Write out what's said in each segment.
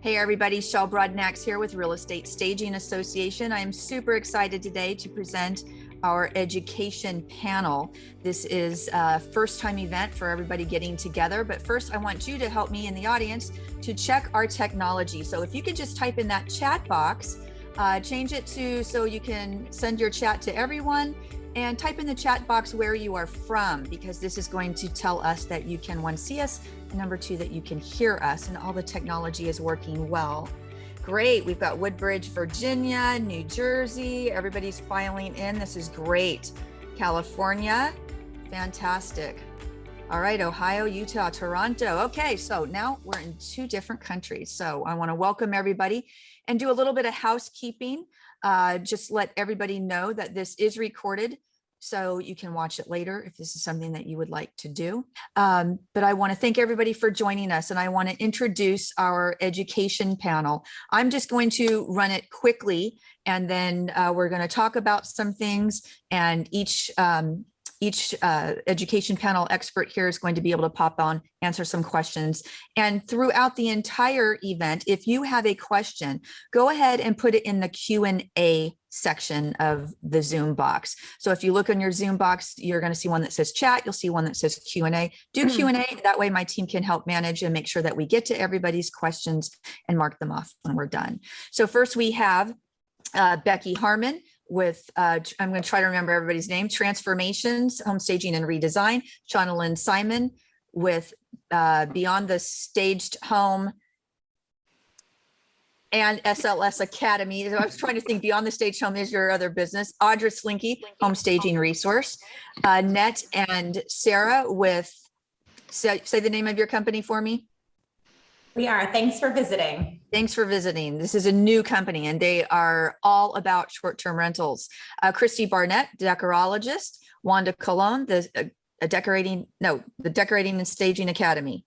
Hey everybody, Shel Broadnax here with Real Estate Staging Association. I am super excited today to present our education panel. This is a first time event for everybody getting together, but first I want you to help me in the audience to check our technology. So if you could just type in that chat box, change it to so you can send your chat to everyone, and type in the chat box where you are from, because this is going to tell us that you can, one, see us, and number two, that you can hear us, and all the technology is working well. Great, we've got Woodbridge, Virginia, New Jersey, everybody's filing in. This is great. California, fantastic. All right, Ohio, Utah, Toronto. Okay, so now we're in two different countries. So I want to welcome everybody and do a little bit of housekeeping. Just let everybody know that this is recorded, so you can watch it later if this is something that you would like to do. But I want to thank everybody for joining us, and I want to introduce our education panel. I'm just going to run it quickly, and then we're going to talk about some things, and each education panel expert here is going to be able to pop on, answer some questions. And throughout the entire event, if you have a question, go ahead and put it in the Q&A section of the Zoom box. So if you look on your Zoom box, you're going to see one that says chat. You'll see one that says Q&A. Do Q&A. That way my team can help manage and make sure that we get to everybody's questions and mark them off when we're done. So first we have Becky Harmon with, I'm going to try to remember everybody's name, Transformations, Home Staging and Redesign. Shauna Simon with Beyond the Staged Home and SLS Academy. I was trying to think, Beyond the Staged Home is your other business. Audra Slinky, Home Staging Resource. Net and Sarah with, say the name of your company for me. We are. Thanks for visiting. Thanks for visiting. This is a new company, and they are all about short-term rentals. Christy Barnett, decorologist. Wanda Colon, the Decorating and Staging Academy.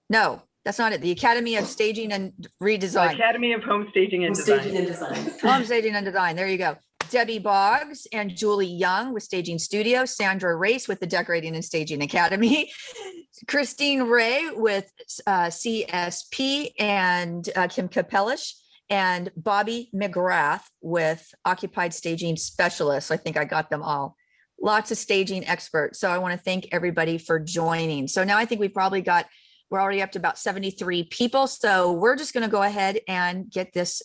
No, that's not it. The Academy of Staging and Redesign. Academy of Home Staging and Design. Home Staging and Design. There you go. Debbie Boggs and Julie Young with Staging Studio. Sandra Race with the Decorating and Staging Academy. Christine Ray with CSP and Kim Capellish, and Bobby McGrath with Occupied Staging Specialists. I think I got them all. Lots of staging experts. So I want to thank everybody for joining. So now I think we're already up to about 73 people. So we're just going to go ahead and get this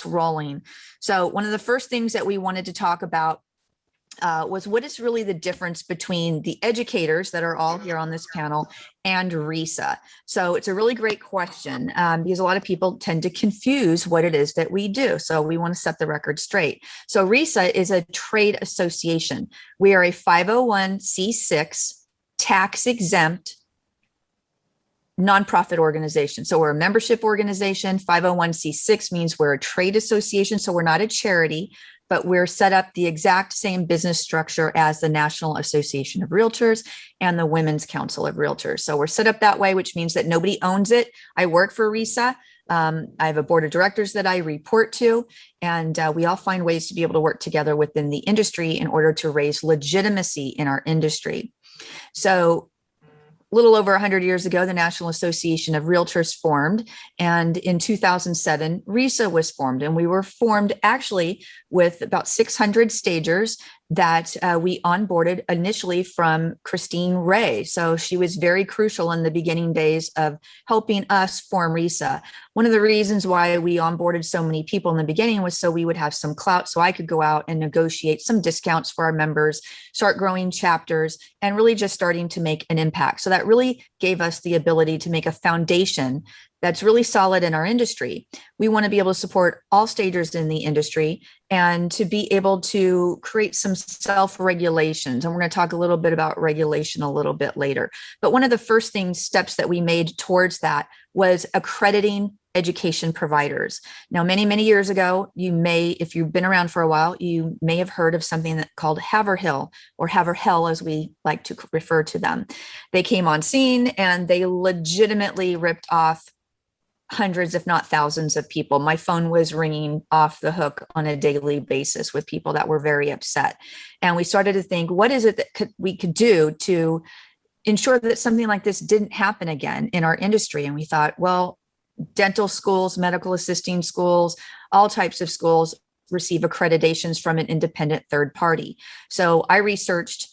rolling. So one of the first things that we wanted to talk about was what is really the difference between the educators that are all here on this panel and RESA. So it's a really great question because a lot of people tend to confuse what it is that we do. So we want to set the record straight. So RESA is a trade association. We are a 501c6 tax exempt nonprofit organization. So we're a membership organization. 501c6 means we're a trade association. So we're not a charity, but we're set up the exact same business structure as the National Association of Realtors and the Women's Council of Realtors. So we're set up that way, which means that nobody owns it. I work for RESA. I have a board of directors that I report to, and we all find ways to be able to work together within the industry in order to raise legitimacy in our industry. So a little over 100 years ago, the National Association of Realtors formed, and in 2007, RESA was formed, and we were formed actually with about 600 stagers that we onboarded initially from Christine Ray. So she was very crucial in the beginning days of helping us form RESA. One of the reasons why we onboarded so many people in the beginning was so we would have some clout, so I could go out and negotiate some discounts for our members, start growing chapters, and really just starting to make an impact. So that really gave us the ability to make a foundation that's really solid in our industry. We want to be able to support all stagers in the industry and to be able to create some self-regulations. And we're going to talk a little bit about regulation a little bit later. But one of the first steps that we made towards that was accrediting education providers. Now, many, many years ago, if you've been around for a while, you may have heard of something called Haverhill, or Haverhill as we like to refer to them. They came on scene and they legitimately ripped off hundreds, if not thousands of people. My phone was ringing off the hook on a daily basis with people that were very upset. And we started to think, what is it that we could do to ensure that something like this didn't happen again in our industry. And we thought, well, dental schools, medical assisting schools, all types of schools receive accreditations from an independent third party. So I researched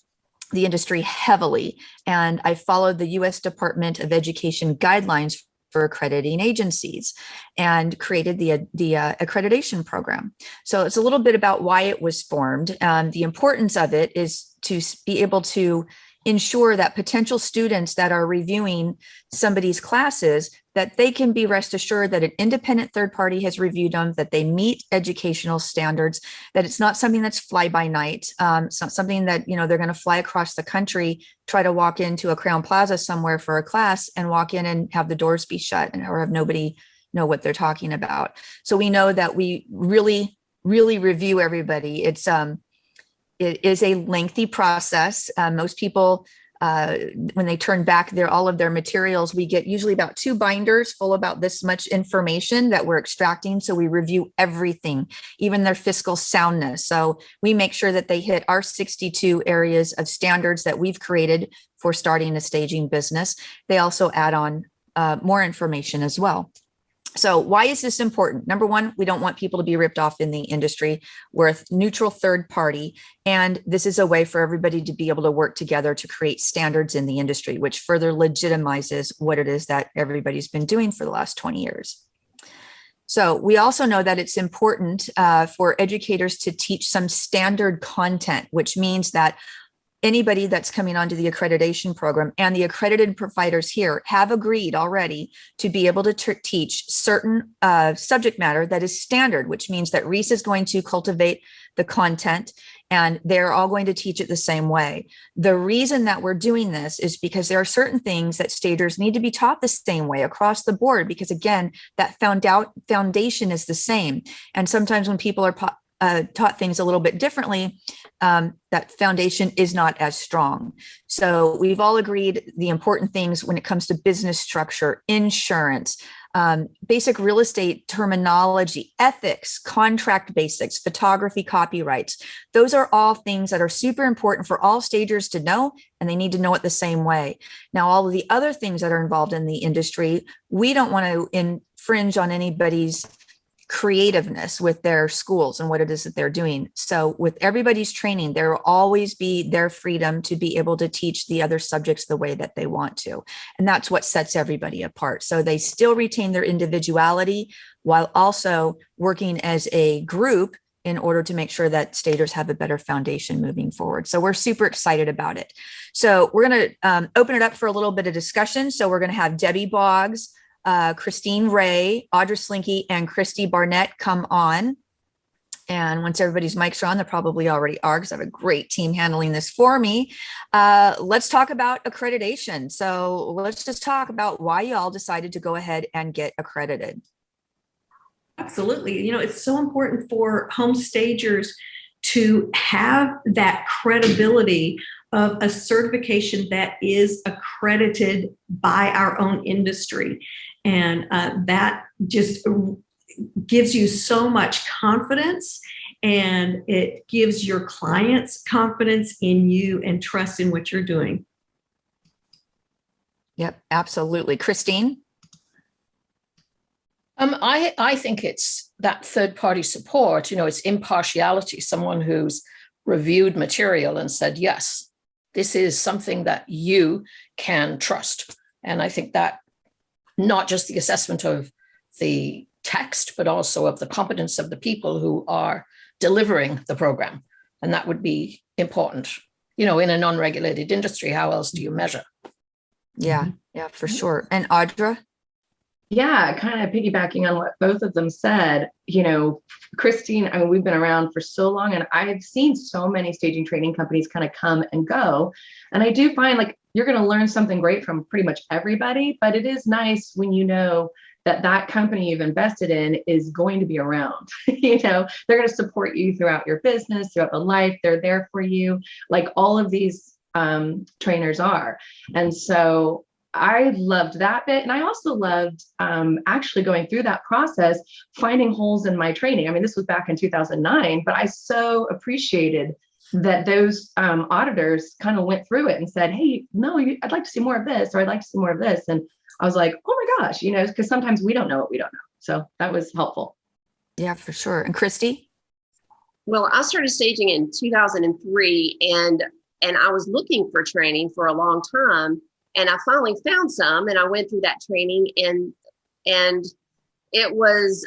the industry heavily, and I followed the U.S. Department of Education guidelines for accrediting agencies and created the accreditation program. So it's a little bit about why it was formed. The importance of it is to be able to ensure that potential students that are reviewing somebody's classes, that they can be rest assured that an independent third party has reviewed them, that they meet educational standards, that it's not something that's fly by night. It's not something that, they're going to fly across the country, try to walk into a Crowne Plaza somewhere for a class and walk in and have the doors be shut or have nobody know what they're talking about. So we know that we really, really review everybody. It is a lengthy process. Most people, when they turn back all of their materials, we get usually about 2 binders full about this much information that we're extracting. So we review everything, even their fiscal soundness. So we make sure that they hit our 62 areas of standards that we've created for starting a staging business. They also add on more information as well. So why is this important? Number one, we don't want people to be ripped off in the industry. We're a neutral third party, and this is a way for everybody to be able to work together to create standards in the industry, which further legitimizes what it is that everybody's been doing for the last 20 years. So we also know that it's important for educators to teach some standard content, which means that anybody that's coming onto the accreditation program and the accredited providers here have agreed already to be able to teach certain subject matter that is standard, which means that Reese is going to cultivate the content and they're all going to teach it the same way. The reason that we're doing this is because there are certain things that stagers need to be taught the same way across the board, because again, that foundation is the same. And sometimes when people are taught things a little bit differently, that foundation is not as strong. So we've all agreed the important things when it comes to business structure, insurance, basic real estate terminology, ethics, contract basics, photography, copyrights. Those are all things that are super important for all stagers to know, and they need to know it the same way. Now, all of the other things that are involved in the industry, we don't want to infringe on anybody's creativeness with their schools and what it is that they're doing. So with everybody's training, there will always be their freedom to be able to teach the other subjects the way that they want to. And that's what sets everybody apart. So they still retain their individuality while also working as a group in order to make sure that stagers have a better foundation moving forward. So we're super excited about it. So we're going to open it up for a little bit of discussion. So we're going to have Debbie Boggs, Christine Ray, Audra Slinky, and Christy Barnett come on. And once everybody's mics are on, they probably already are, because I have a great team handling this for me. Let's talk about accreditation. So let's just talk about why you all decided to go ahead and get accredited. Absolutely. It's so important for home stagers to have that credibility of a certification that is accredited by our own industry. And that just gives you so much confidence, and it gives your clients confidence in you and trust in what you're doing. Yep, absolutely. Christine? I think it's that third-party support, it's impartiality, someone who's reviewed material and said, yes, this is something that you can trust. And I think that not just the assessment of the text, but also of the competence of the people who are delivering the program. And that would be important. In an unregulated industry, how else do you measure? Yeah, for sure. And Audra? Yeah, kind of piggybacking on what both of them said, Christine, we've been around for so long, and I've seen so many staging training companies kind of come and go. And I do find you're going to learn something great from pretty much everybody, but it is nice when that company you've invested in is going to be around. They're going to support you throughout your business, throughout the life. They're there for you, like all of these trainers are. And so I loved that bit. And I also loved actually going through that process, finding holes in my training. This was back in 2009, but I so appreciated that those auditors kind of went through it and said, hey, no, I'd like to see more of this, or I'd like to see more of this. And I was like, oh my gosh, because sometimes we don't know what we don't know. So that was helpful. Yeah, for sure. And Christy? Well, I started staging in 2003, and I was looking for training for a long time, and I finally found some, and I went through that training, and it was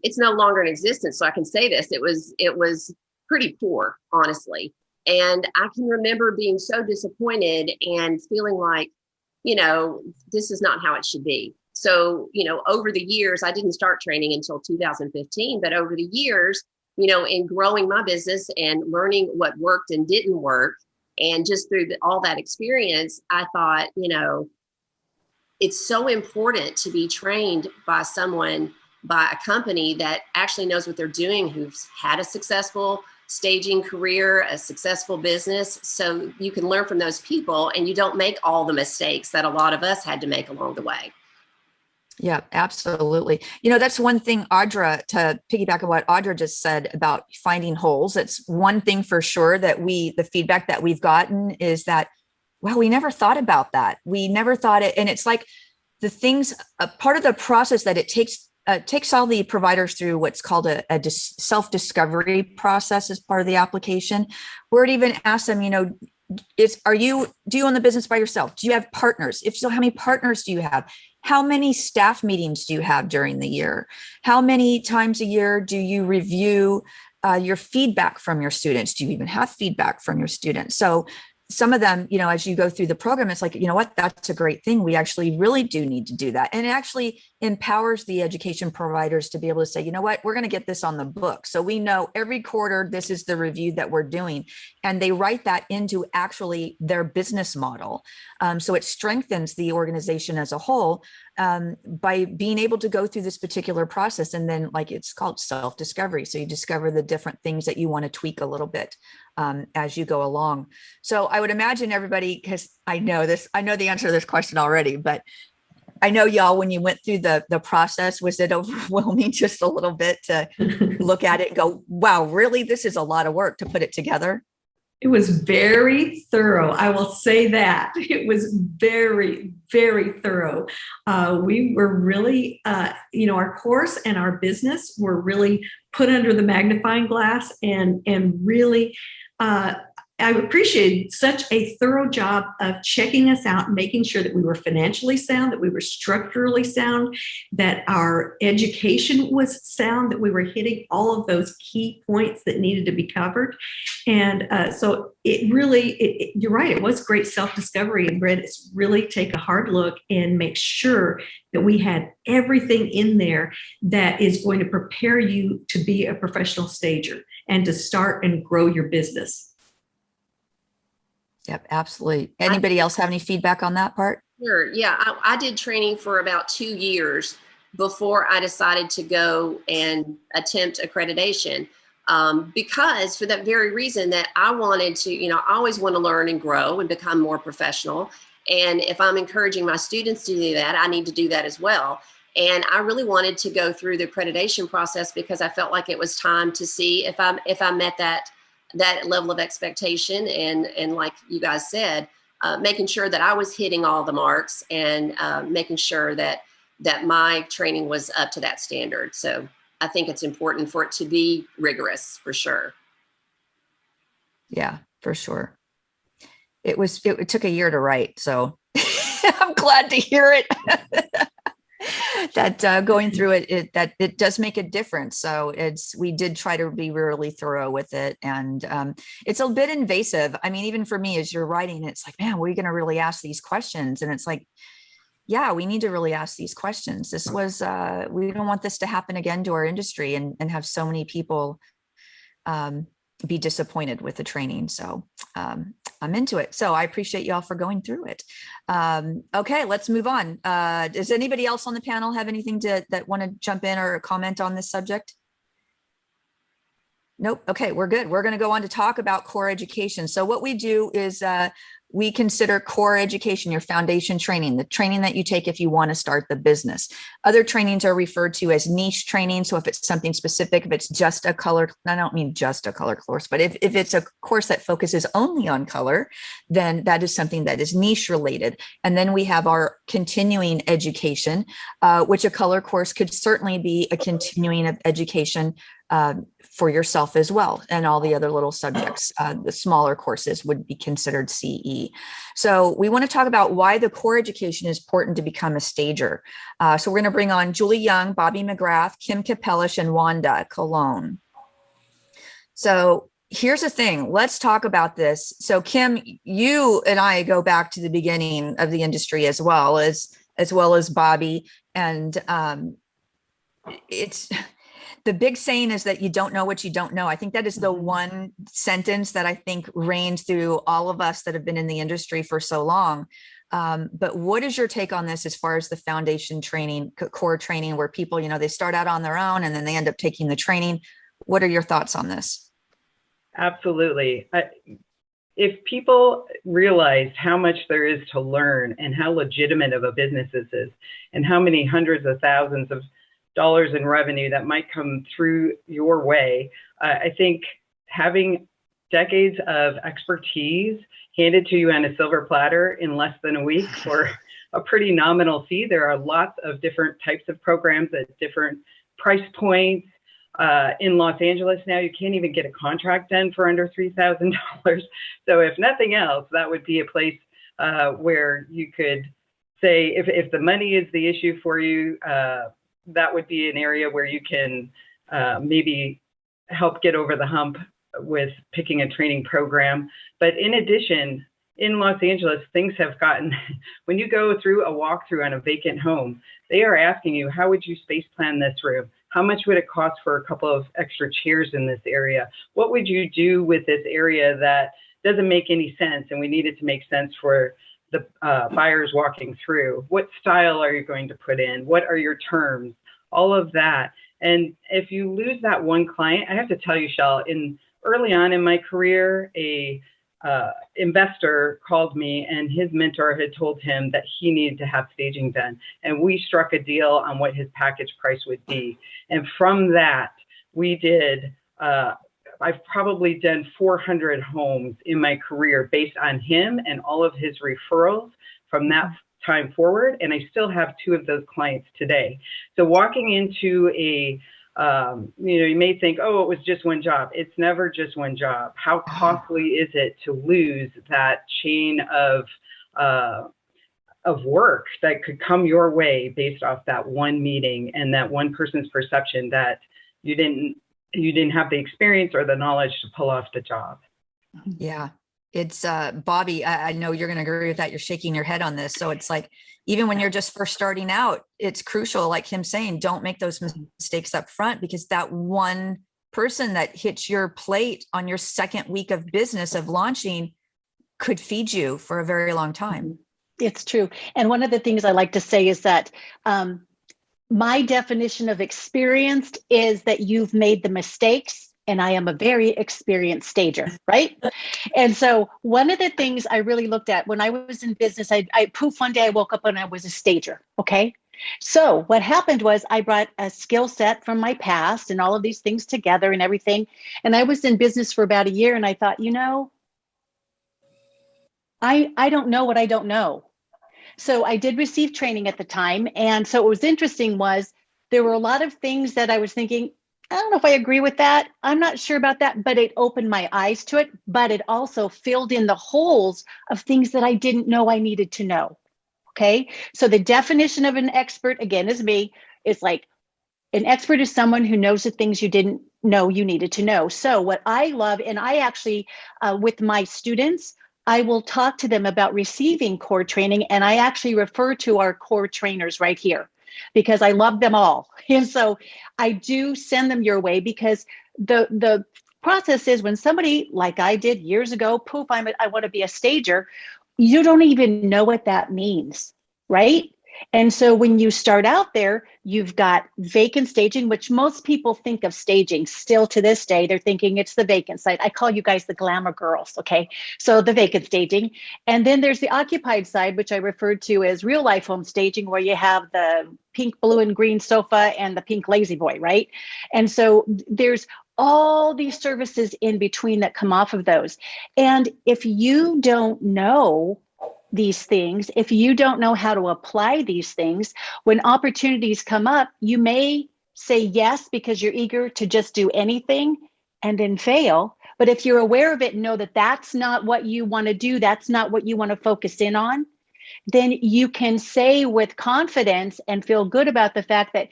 it's no longer in existence, so I can say this. It was pretty poor, honestly. And I can remember being so disappointed and feeling like, this is not how it should be. So, over the years, I didn't start training until 2015, but over the years, in growing my business and learning what worked and didn't work, and just through all that experience, I thought, it's so important to be trained by someone, by a company that actually knows what they're doing, who's had a successful staging career, a successful business. So you can learn from those people and you don't make all the mistakes that a lot of us had to make along the way. Yeah, absolutely. That's one thing, Audra, to piggyback on what Audra just said about finding holes. It's one thing for sure that the feedback that we've gotten is that, wow, we never thought about that. We never thought it. And it's like the things, part of the process that it takes all the providers through what's called a self-discovery process as part of the application, where it even asks them, do you own the business by yourself? Do you have partners? If so, how many partners do you have? How many staff meetings do you have during the year? How many times a year do you review your feedback from your students? Do you even have feedback from your students? So some of them, as you go through the program, it's like, what, that's a great thing. We actually really do need to do that. And it actually empowers the education providers to be able to say, what, we're going to get this on the book. So we know every quarter, this is the review that we're doing. And they write that into actually their business model. So it strengthens the organization as a whole by being able to go through this particular process. And then, like, it's called self-discovery. So you discover the different things that you want to tweak a little bit as you go along. So I would imagine everybody, because I know the answer to this question already, but I know y'all, when you went through the process, was it overwhelming just a little bit to look at it and go, wow, really, this is a lot of work to put it together? It was very thorough. I will say that. It was very, very thorough. We were really, our course and our business were really put under the magnifying glass, and really, I appreciated such a thorough job of checking us out, making sure that we were financially sound, that we were structurally sound, that our education was sound, that we were hitting all of those key points that needed to be covered. And so it really, you're right, it was great self-discovery. And Brent, it's really take a hard look and make sure that we had everything in there that is going to prepare you to be a professional stager and to start and grow your business. Yep, absolutely. Anybody else have any feedback on that part? Sure. Yeah, I did training for about 2 years before I decided to go and attempt accreditation, because for that very reason that I wanted to, I always want to learn and grow and become more professional. And if I'm encouraging my students to do that, I need to do that as well. And I really wanted to go through the accreditation process because I felt like it was time to see if I met that level of expectation, and like you guys said, making sure that I was hitting all the marks, and making sure that my training was up to that standard. So I think it's important for it to be rigorous, for sure. Yeah, for sure. It took a year to write, so I'm glad to hear it. That going through it does make a difference. So we did try to be really thorough with it, and it's a bit invasive. I mean, even for me, as you're writing, it's like, man, we're going to really ask these questions, and it's like, yeah, we need to really ask these questions. This was we don't want this to happen again to our industry, and have so many people be disappointed with the training. So I'm into it. So I appreciate y'all for going through it. Okay, let's move on. Does anybody else on the panel have anything that want to jump in or comment on this subject? Nope. Okay, we're good. We're going to go on to talk about core education. So what we do is we consider core education, your foundation training, the training that you take if you want to start the business. Other trainings are referred to as niche training. So if it's something specific, if it's just a color, I don't mean just a color course, but if it's a course that focuses only on color, then that is something that is niche related. And then we have our continuing education, which a color course could certainly be a continuing education for yourself as well. And all the other little subjects, the smaller courses would be considered CE. So we want to talk about why the core education is important to become a stager. So we're going to bring on Julie Young, Bobby McGrath, Kim Kapelish, and Wanda Colon. So here's the thing. Let's talk about this. So Kim, you and I go back to the beginning of the industry as well as Bobby. And it's the big saying is that you don't know what you don't know. I think that is the one sentence that I think reigns through all of us that have been in the industry for so long. But what is your take on this as far as the foundation training, core training, where people, they start out on their own and then they end up taking the training? What are your thoughts on this? Absolutely. If people realized how much there is to learn and how legitimate of a business this is, and how many hundreds of thousands of dollars in revenue that might come through your way, I think having decades of expertise handed to you on a silver platter in less than a week for a pretty nominal fee. There are lots of different types of programs at different price points. In Los Angeles now, you can't even get a contract done for under $3,000. So if nothing else, that would be a place where you could say, if the money is the issue for you, that would be an area where you can maybe help get over the hump with picking a training program. But in addition, in Los Angeles, things have gotten, when you go through a walkthrough on a vacant home, they are asking you, how would you space plan this room? How much would it cost for a couple of extra chairs in this area? What would you do with this area that doesn't make any sense and we need it to make sense for the buyers walking through? What style are you going to put in? What are your terms? All of that. And if you lose that one client, I have to tell you, Shell, early on in my career, a investor called me and his mentor had told him that he needed to have staging done. And we struck a deal on what his package price would be. And from that, we did, I've probably done 400 homes in my career based on him and all of his referrals from that time forward. And I still have 2 of those clients today. So walking into a you may think, oh, it was just one job. It's never just one job. How costly is it to lose that chain of work that could come your way based off that one meeting and that one person's perception that you didn't have the experience or the knowledge to pull off the job? Yeah. It's Bobby, I know you're going to agree with that. You're shaking your head on this. So it's like, even when you're just first starting out, it's crucial, like him saying, don't make those mistakes up front, because that one person that hits your plate on your second week of business of launching could feed you for a very long time. It's true. And one of the things I like to say is that my definition of experienced is that you've made the mistakes, and I am a very experienced stager, right? And so one of the things I really looked at when I was in business, I poof, one day I woke up and I was a stager, okay? So what happened was I brought a skill set from my past and all of these things together and everything. And I was in business for about a year and I thought, I don't know what I don't know. So I did receive training at the time. And so what was interesting was there were a lot of things that I was thinking, I don't know if I agree with that. I'm not sure about that, but it opened my eyes to it. But it also filled in the holes of things that I didn't know I needed to know. Okay. So the definition of an expert, again, is me. It's like an expert is someone who knows the things you didn't know you needed to know. So what I love, and I actually, with my students, I will talk to them about receiving core training. And I actually refer to our core trainers right here, because I love them all. And so I do send them your way, because the process is when somebody, like I did years ago, poof, I want to be a stager, you don't even know what that means, right? And so when you start out there, you've got vacant staging, which most people think of staging still to this day. They're thinking it's the vacant side. I call you guys the glamour girls. Okay. So the vacant staging. And then there's the occupied side, which I referred to as real life home staging, where you have the pink, blue, and green sofa and the pink lazy boy, right? And so there's all these services in between that come off of those. And if you don't know these things, if you don't know how to apply these things, when opportunities come up, you may say yes because you're eager to just do anything and then fail. But if you're aware of it and know that that's not what you want to do, that's not what you want to focus in on, then you can say with confidence and feel good about the fact that,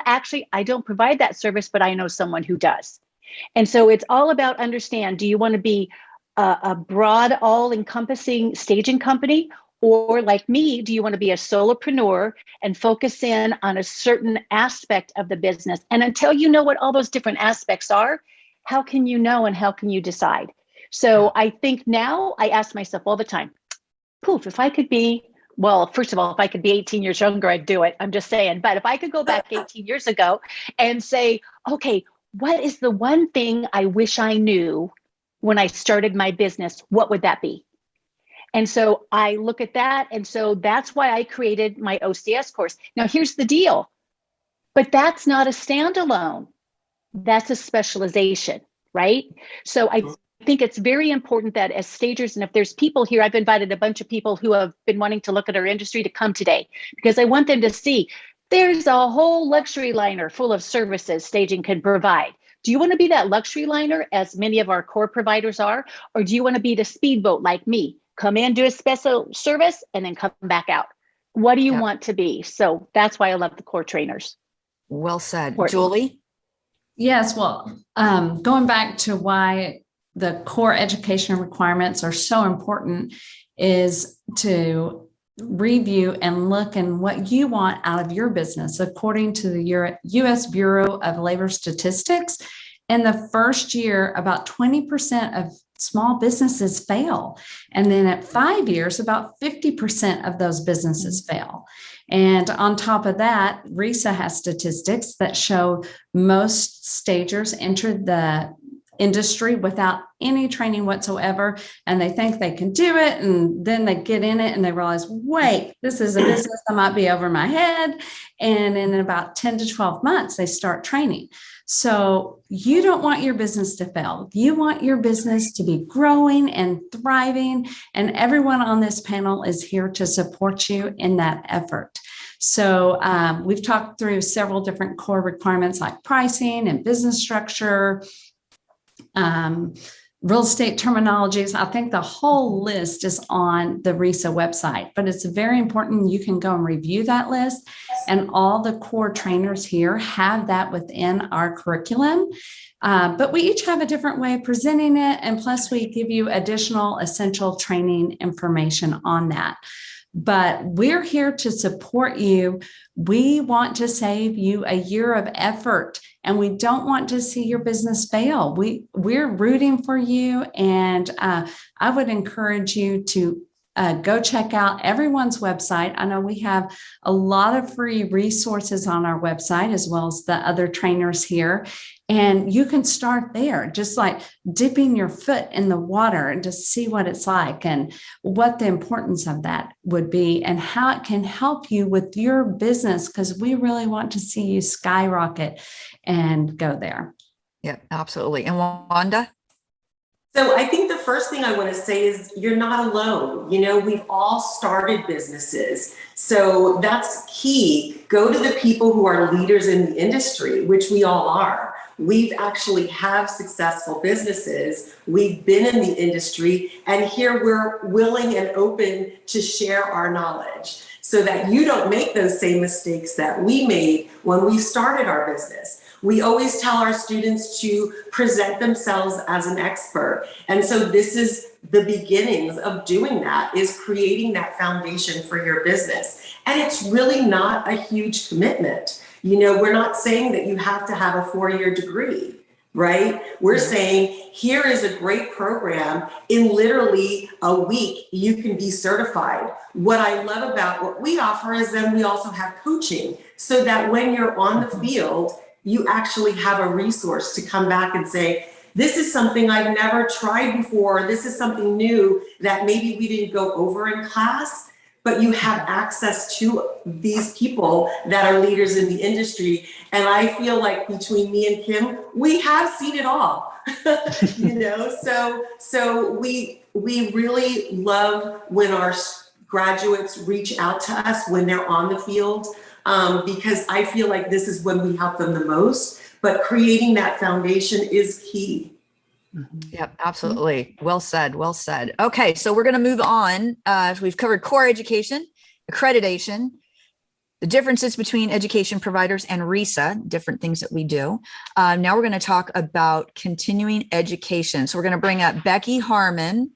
actually, I don't provide that service, but I know someone who does. And so it's all about understand, do you want to be a broad, all-encompassing staging company? Or like me, do you want to be a solopreneur and focus in on a certain aspect of the business? And until you know what all those different aspects are, how can you know and how can you decide? So I think now I ask myself all the time, poof, if I could be, well, first of all, if I could be 18 years younger, I'd do it. I'm just saying. But if I could go back 18 years ago and say, okay, what is the one thing I wish I knew when I started my business? What would that be? And so I look at that. And so that's why I created my OCS course. Now, here's the deal. But that's not a standalone. That's a specialization, right? So I think it's very important that as stagers, and if there's people here, I've invited a bunch of people who have been wanting to look at our industry to come today, because I want them to see there's a whole luxury liner full of services staging can provide. Do you want to be that luxury liner, as many of our core providers are? Or do you want to be the speedboat like me? Come in, do a special service, and then come back out. What do you want to be? So that's why I love the core trainers. Well said. Important. Julie? Yes, well, going back to why the core education requirements are so important is to review and look and what you want out of your business. According to the U.S. Bureau of Labor Statistics, in the first year, about 20% of small businesses fail. And then at 5 years, about 50% of those businesses fail. And on top of that, RISA has statistics that show most stagers entered the industry without any training whatsoever, and they think they can do it, and then they get in it and they realize, wait, this is a business that might be over my head. And in about 10 to 12 months, they start training. So you don't want your business to fail. You want your business to be growing and thriving, and everyone on this panel is here to support you in that effort. So we've talked through several different core requirements like pricing and business structure, real estate terminologies. I think the whole list is on the RISA website, but it's very important. You can go and review that list, and all the core trainers here have that within our curriculum. But we each have a different way of presenting it. And plus we give you additional essential training information on that. But we're here to support you. We want to save you a year of effort, and we don't want to see your business fail. We're rooting for you, and I would encourage you to go check out everyone's website. I know we have a lot of free resources on our website, as well as the other trainers here. And you can start there, just like dipping your foot in the water and just see what it's like and what the importance of that would be and how it can help you with your business, because we really want to see you skyrocket and go there. Yeah, absolutely. And Wanda? So I think the first thing I want to say is you're not alone. We've all started businesses. So that's key. Go to the people who are leaders in the industry, which we all are. We've actually have successful businesses. We've been in the industry, and here we're willing and open to share our knowledge so that you don't make those same mistakes that we made when we started our business. We always tell our students to present themselves as an expert. And so this is the beginnings of doing that, is creating that foundation for your business. And it's really not a huge commitment. We're not saying that you have to have a 4-year degree. right? We're saying, here is a great program. In literally a week, you can be certified. What I love about what we offer is then we also have coaching so that when you're on the field, you actually have a resource to come back and say, this is something I've never tried before. This is something new that maybe we didn't go over in class, but you have access to these people that are leaders in the industry. And I feel like between me and Kim, we have seen it all, so we really love when our graduates reach out to us when they're on the field, because I feel like this is when we help them the most, but creating that foundation is key. Yep, absolutely. Well said. Well said. Okay, so we're going to move on. We've covered core education, accreditation, the differences between education providers and RESA, different things that we do. Now we're going to talk about continuing education. So we're going to bring up Becky Harmon.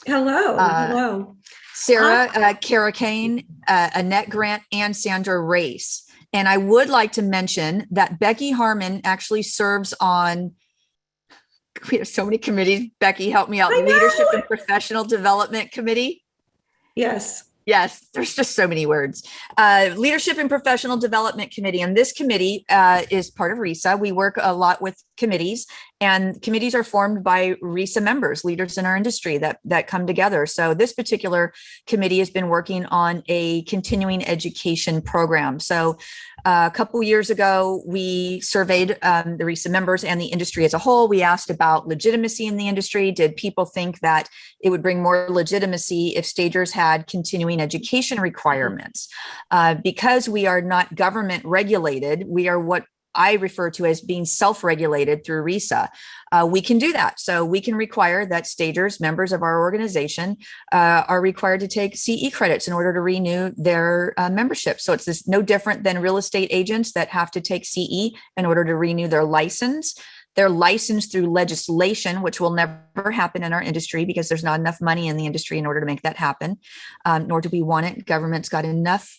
Hello. Hello. Sarah Carricane, Annette Grant, and Sandra Race. And I would like to mention that Becky Harmon actually serves on, we have so many committees. Becky, help me out. Leadership and Professional Development Committee. Yes. Yes, there's just so many words. Leadership and Professional Development Committee. And this committee is part of RESA. We work a lot with committees, and committees are formed by RESA members, leaders in our industry that come together. So this particular committee has been working on a continuing education program. So a couple years ago, we surveyed the RESA members and the industry as a whole. We asked about legitimacy in the industry. Did people think that it would bring more legitimacy if stagers had continuing education requirements? Because we are not government regulated, we are what I refer to as being self-regulated through RESA. We can do that. So we can require that stagers, members of our organization, are required to take CE credits in order to renew their membership. So it's no different than real estate agents that have to take CE in order to renew their license. They're licensed through legislation, which will never happen in our industry because there's not enough money in the industry in order to make that happen, nor do we want it. Government's got enough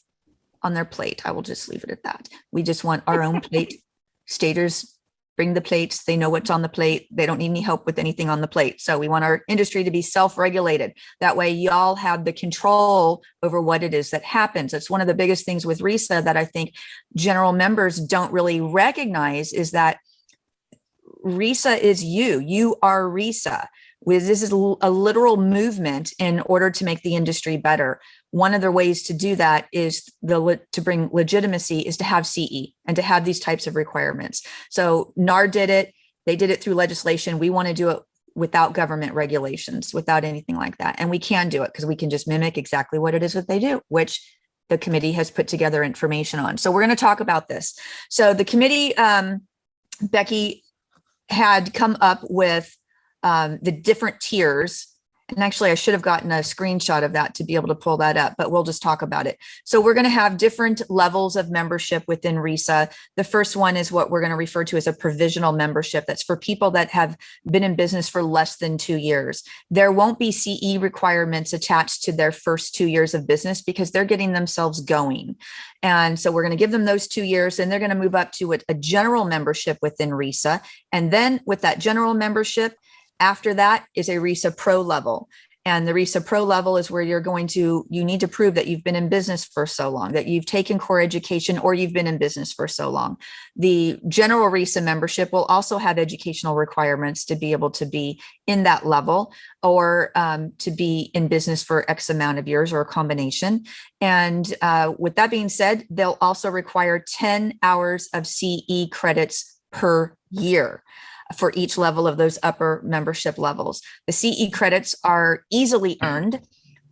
on their plate. I will just leave it at that. We just want our own plate. Stagers bring the plates. They know what's on the plate. They don't need any help with anything on the plate. So we want our industry to be self-regulated. That way y'all have the control over what it is that happens. That's one of the biggest things with RESA that I think general members don't really recognize is that RESA is you are RESA. This is a literal movement in order to make the industry better. One of the ways to do that is to bring legitimacy is to have CE and to have these types of requirements. So NAR did it. They did it through legislation. We want to do it without government regulations, without anything like that. And we can do it because we can just mimic exactly what it is that they do, which the committee has put together information on. So we're going to talk about this. So the committee, Becky, had come up with the different tiers. And actually, I should have gotten a screenshot of that to be able to pull that up, but we'll just talk about it. So we're going to have different levels of membership within RESA. The first one is what we're going to refer to as a provisional membership. That's for people that have been in business for less than 2 years. There won't be CE requirements attached to their first 2 years of business because they're getting themselves going. And so we're going to give them those 2 years, and they're going to move up to a general membership within RESA. And then with that general membership, after that is a RESA Pro level. And the RESA Pro level is where you need to prove that you've been in business for so long, that you've taken core education or you've been in business for so long. The general RESA membership will also have educational requirements to be able to be in that level or to be in business for X amount of years or a combination. And with that being said, they'll also require 10 hours of CE credits per year for each level of those upper membership levels. The CE credits are easily earned.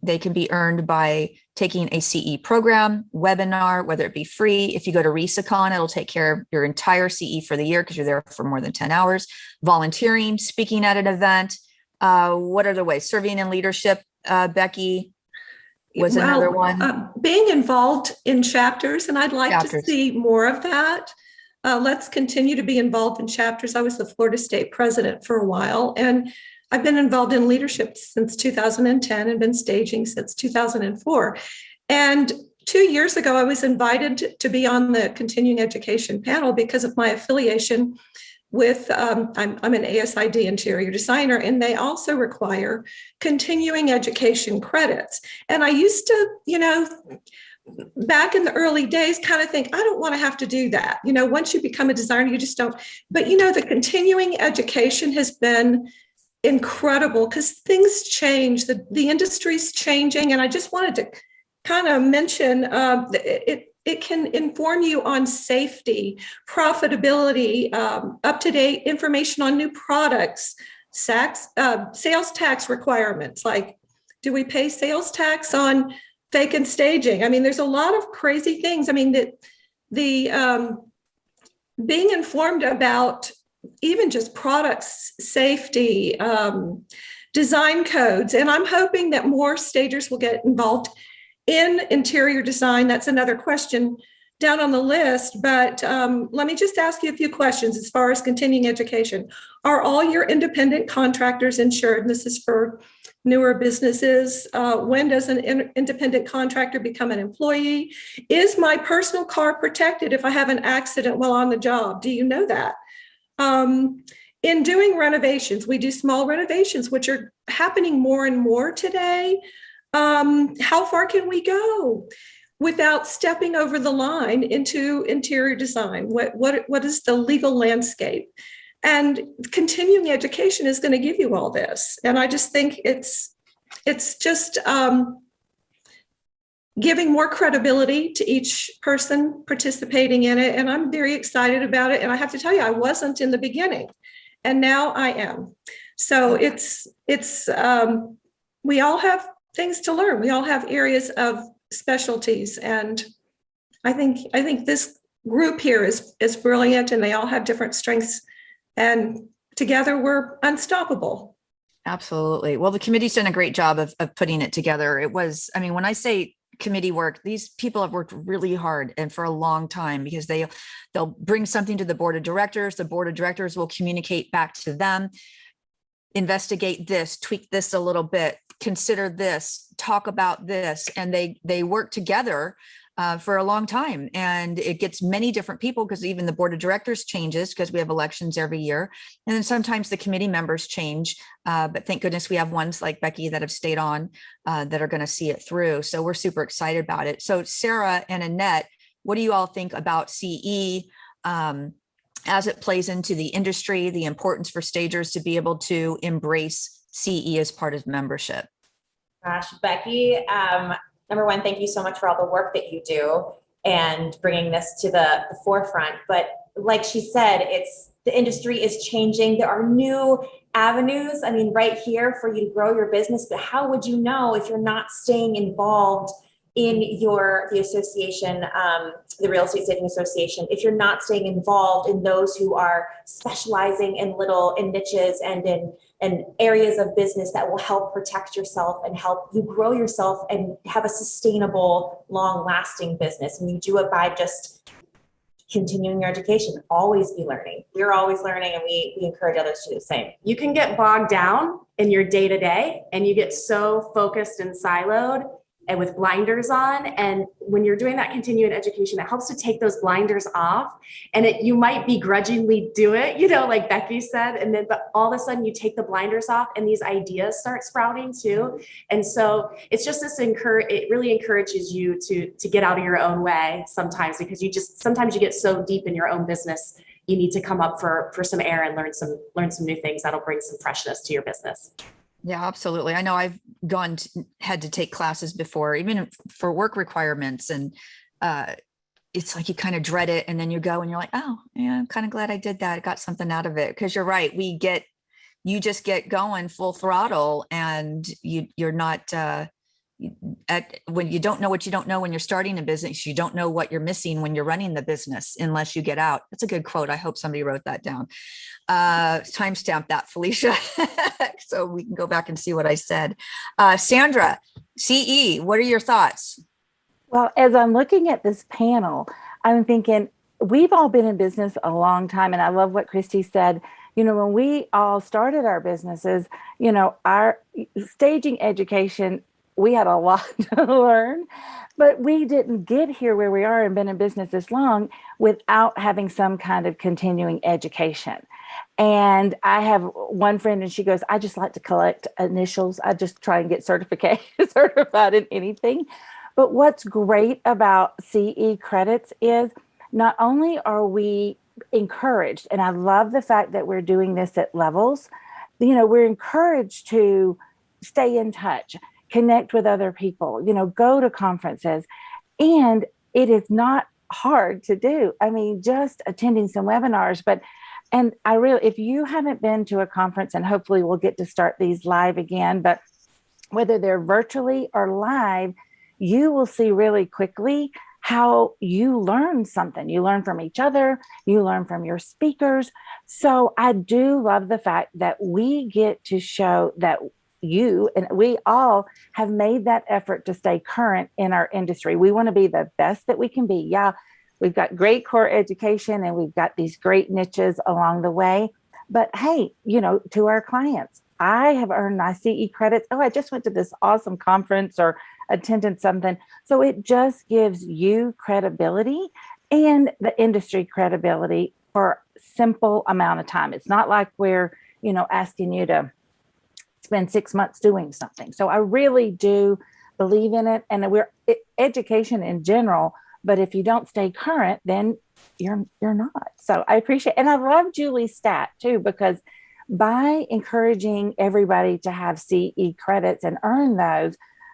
They can be earned by taking a CE program, webinar, whether it be free. If you go to RESACon, it'll take care of your entire CE for the year because you're there for more than 10 hours. Volunteering, speaking at an event. What other ways? Serving in leadership, Becky, was another one. Being involved in chapters, and I'd like to see more of that. Let's continue to be involved in chapters. I was the Florida State president for a while, and I've been involved in leadership since 2010 and been staging since 2004. And 2 years ago, I was invited to be on the continuing education panel because of my affiliation with, I'm an ASID interior designer, and they also require continuing education credits. And I used to, back in the early days, kind of think, I don't want to have to do that. Once you become a designer, you just don't. But, the continuing education has been incredible because things change, the industry's changing. And I just wanted to kind of mention it can inform you on safety, profitability, up-to-date information on new products, sales tax requirements, like do we pay sales tax on fake and staging? I mean, there's a lot of crazy things. I mean, the being informed about even just products, safety, design codes, and I'm hoping that more stagers will get involved in interior design. That's another question down on the list, but let me just ask you a few questions as far as continuing education. Are all your independent contractors insured? And this is for newer businesses. When does an independent contractor become an employee? Is my personal car protected if I have an accident while on the job? Do you know that? In doing renovations, we do small renovations, which are happening more and more today. How far can we go without stepping over the line into interior design? What is the legal landscape? And continuing education is going to give you all this. And I just think it's just giving more credibility to each person participating in it. And I'm very excited about it. And I have to tell you, I wasn't in the beginning, and now I am. So it's we all have things to learn. We all have areas of specialties. And I think this group here is brilliant, and they all have different strengths, and together we're unstoppable. Absolutely. Well, the committee's done a great job of putting it together. When I say committee work, these people have worked really hard and for a long time, because they'll bring something to the board of directors. The board of directors will communicate back to them, investigate this, tweak this a little bit, consider this, talk about this, and they work together for a long time. And it gets many different people, because even the board of directors changes because we have elections every year. And then sometimes the committee members change. But thank goodness we have ones like Becky that have stayed on that are going to see it through. So we're super excited about it. So Sarah and Annette, what do you all think about CE as it plays into the industry, the importance for stagers to be able to embrace CE as part of membership? Gosh, Becky, number one, thank you so much for all the work that you do and bringing this to the forefront. But like she said, the industry is changing. There are new avenues, right here for you to grow your business. But how would you know if you're not staying involved in the association, the Real Estate Staging Association, if you're not staying involved in those who are specializing in niches and in areas of business that will help protect yourself and help you grow yourself and have a sustainable, long-lasting business. And you do it by just continuing your education. Always be learning. We're always learning, and we encourage others to do the same. You can get bogged down in your day-to-day, and you get so focused and siloed and with blinders on. And when you're doing that continuing education, it helps to take those blinders off. And you might begrudgingly do it, like Becky said, but all of a sudden you take the blinders off and these ideas start sprouting too. And so it's just it really encourages you to get out of your own way sometimes, because sometimes you get so deep in your own business, you need to come up for some air and learn some new things that'll bring some freshness to your business. Yeah, absolutely. I know I've had to take classes before, even for work requirements. And it's like you kind of dread it. And then you go and you're like, oh, yeah, I'm kind of glad I did that. I got something out of it. Because you're right. You just get going full throttle, and you're not, when you don't know what you don't know when you're starting a business, you don't know what you're missing when you're running the business unless you get out. That's a good quote. I hope somebody wrote that down. Timestamp that, Felicia, so we can go back and see what I said. Sandra, CE, what are your thoughts? Well, as I'm looking at this panel, I'm thinking we've all been in business a long time. And I love what Christy said. When we all started our businesses, our staging education, we had a lot to learn, but we didn't get here where we are and been in business this long without having some kind of continuing education. And I have one friend and she goes, I just like to collect initials. I just try and get certified in anything. But what's great about CE credits is not only are we encouraged, and I love the fact that we're doing this at levels, we're encouraged to stay in touch, connect with other people, go to conferences. And it is not hard to do. I mean, just attending some webinars, and if you haven't been to a conference, and hopefully we'll get to start these live again, but whether they're virtually or live, you will see really quickly how you learn something. You learn from each other, you learn from your speakers. So I do love the fact that we get to show that you and we all have made that effort to stay current in our industry. We want to be the best that we can be. Yeah, we've got great core education and we've got these great niches along the way. But hey, to our clients, I have earned my CE credits. Oh, I just went to this awesome conference or attended something. So it just gives you credibility and the industry credibility for a simple amount of time. It's not like we're, asking you to spend 6 months doing something. So I really do believe in it, and education in general. But if you don't stay current, then you're not. So I appreciate, and I love Julie's stat too, because by encouraging everybody to have CE credits and earn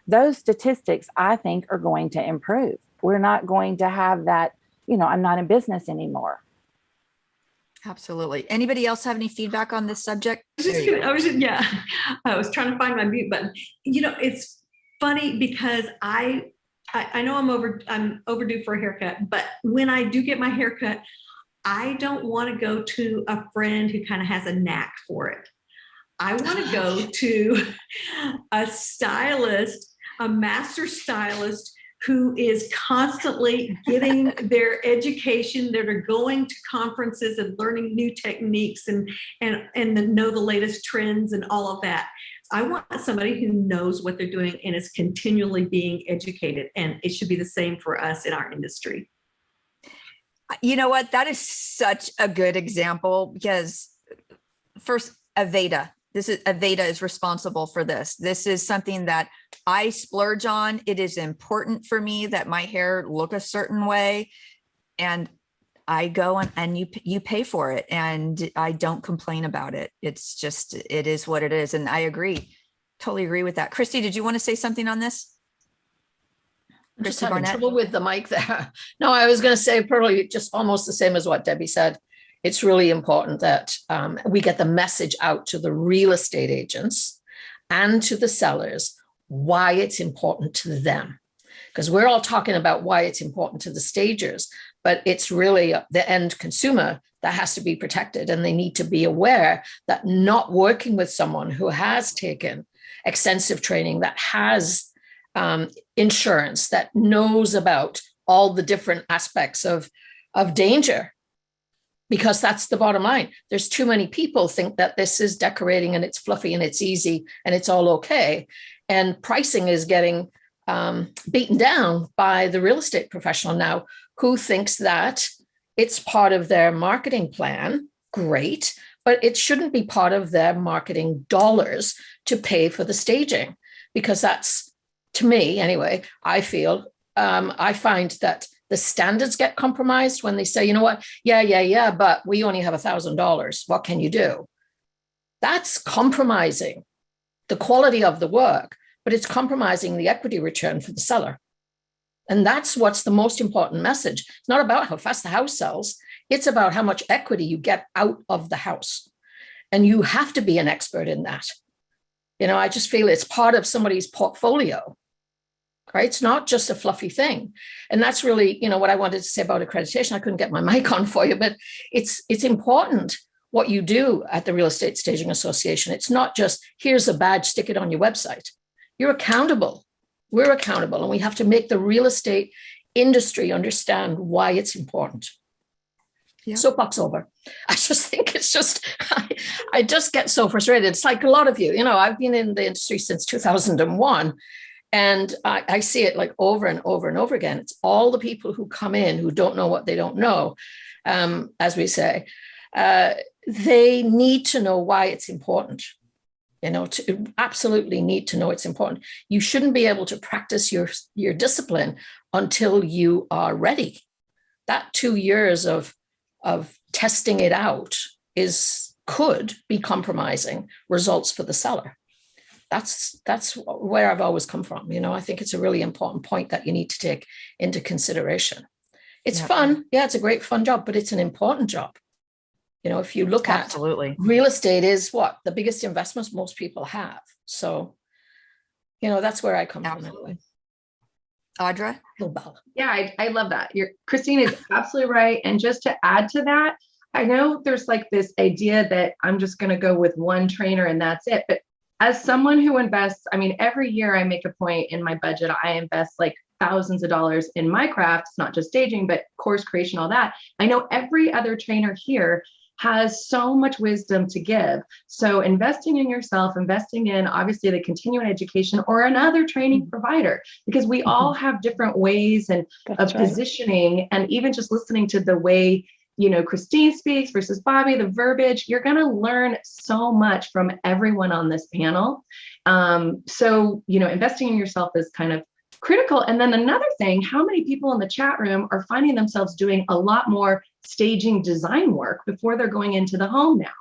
those statistics, I think, are going to improve. We're not going to have that, I'm not in business anymore. Absolutely. Anybody else have any feedback on this subject? I was trying to find my mute button. It's funny because I know I'm overdue for a haircut, but when I do get my haircut, I don't want to go to a friend who kind of has a knack for it. I want to go to a stylist, a master stylist who is constantly getting their education, that are going to conferences and learning new techniques and know the latest trends and all of that. I want somebody who knows what they're doing and is continually being educated. And it should be the same for us in our industry. You know what? That is such a good example, because first, Aveda is responsible for this. This is something that I splurge on. It is important for me that my hair look a certain way, and I go and you pay for it, and I don't complain about it. It's just, it is what it is. And I totally agree with that. Christy, did you want to say something on this? I'm just having trouble with the mic there. No, I was going to say probably just almost the same as what Debbie said. It's really important that we get the message out to the real estate agents and to the sellers why it's important to them. Because we're all talking about why it's important to the stagers, but it's really the end consumer that has to be protected. And they need to be aware that not working with someone who has taken extensive training, that has insurance, that knows about all the different aspects of danger, because that's the bottom line. There's too many people think that this is decorating and it's fluffy and it's easy and it's all okay. And pricing is getting beaten down by the real estate professional now, who thinks that it's part of their marketing plan. Great, but it shouldn't be part of their marketing dollars to pay for the staging, because that's, to me anyway, I find that the standards get compromised when they say, you know what, yeah, but we only have $1,000. What can you do? That's compromising the quality of the work, but it's compromising the equity return for the seller. And that's what's the most important message. It's not about how fast the house sells. It's about how much equity you get out of the house. And you have to be an expert in that. I just feel it's part of somebody's portfolio. Right? It's not just a fluffy thing. And that's really, what I wanted to say about accreditation. I couldn't get my mic on for you, but it's important what you do at the Real Estate Staging Association. It's not just, here's a badge, stick it on your website. You're accountable. We're accountable. And we have to make the real estate industry understand why it's important. Yeah. Soapbox over. I just think it's just, I just get so frustrated. It's like a lot of you, I've been in the industry since 2001. And I see it like over and over and over again. It's all the people who come in who don't know what they don't know, as we say. they need to know why it's important. To absolutely need to know it's important. You shouldn't be able to practice your discipline until you are ready. That 2 years of testing it out could be compromising results for the seller. That's where I've always come from. I think it's a really important point that you need to take into consideration. It's fun. Yeah, it's a great fun job, but it's an important job. If you look at real estate is the biggest investments most people have. So, that's where I come from anyway. Audra? Yeah, I love that. Christine is absolutely right. And just to add to that, I know there's like this idea that I'm just going to go with one trainer and that's it. But as someone who invests, every year I make a point in my budget, I invest like thousands of dollars in my craft. It's not just staging, but course creation, all that. I know every other trainer here has so much wisdom to give. So investing in yourself, investing in obviously the continuing education or another training provider, because we all have different ways of positioning, and even just listening to the way, Christine speaks versus Bobby, the verbiage, you're going to learn so much from everyone on this panel. So, investing in yourself is kind of critical. And then another thing, how many people in the chat room are finding themselves doing a lot more staging design work before they're going into the home now?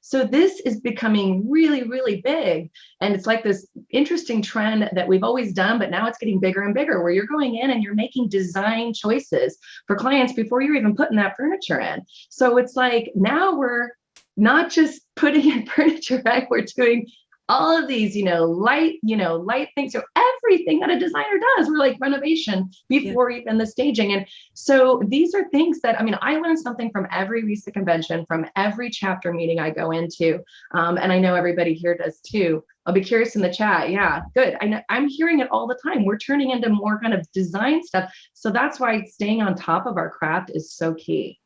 So this is becoming really, really big. And it's like this interesting trend that we've always done, but now it's getting bigger and bigger, where you're going in and you're making design choices for clients before you're even putting that furniture in. So it's like, now we're not just putting in furniture, right? We're doing all of these, light things. So everything that a designer does, we're like renovation before even the staging. And so these are things that, I learned something from every RESA convention, from every chapter meeting I go into. And I know everybody here does too. I'll be curious in the chat. Yeah, good. I know, I'm hearing it all the time. We're turning into more kind of design stuff. So that's why staying on top of our craft is so key.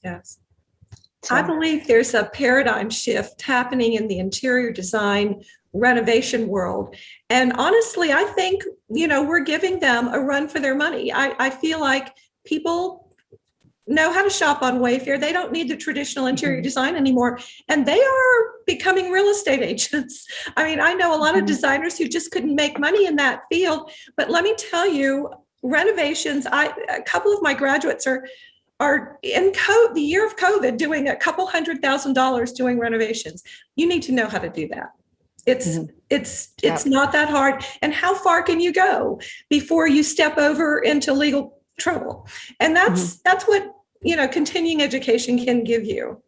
Yes. I believe there's a paradigm shift happening in the interior design renovation world. And honestly, I think, we're giving them a run for their money. I feel like people know how to shop on Wayfair. They don't need the traditional interior design anymore. And they are becoming real estate agents. I know a lot of designers who just couldn't make money in that field. But let me tell you, renovations, a couple of my graduates are in the year of COVID doing $200,000 doing renovations. You need to know how to do that. It's not that hard. And how far can you go before you step over into legal trouble? And that's what, continuing education can give you.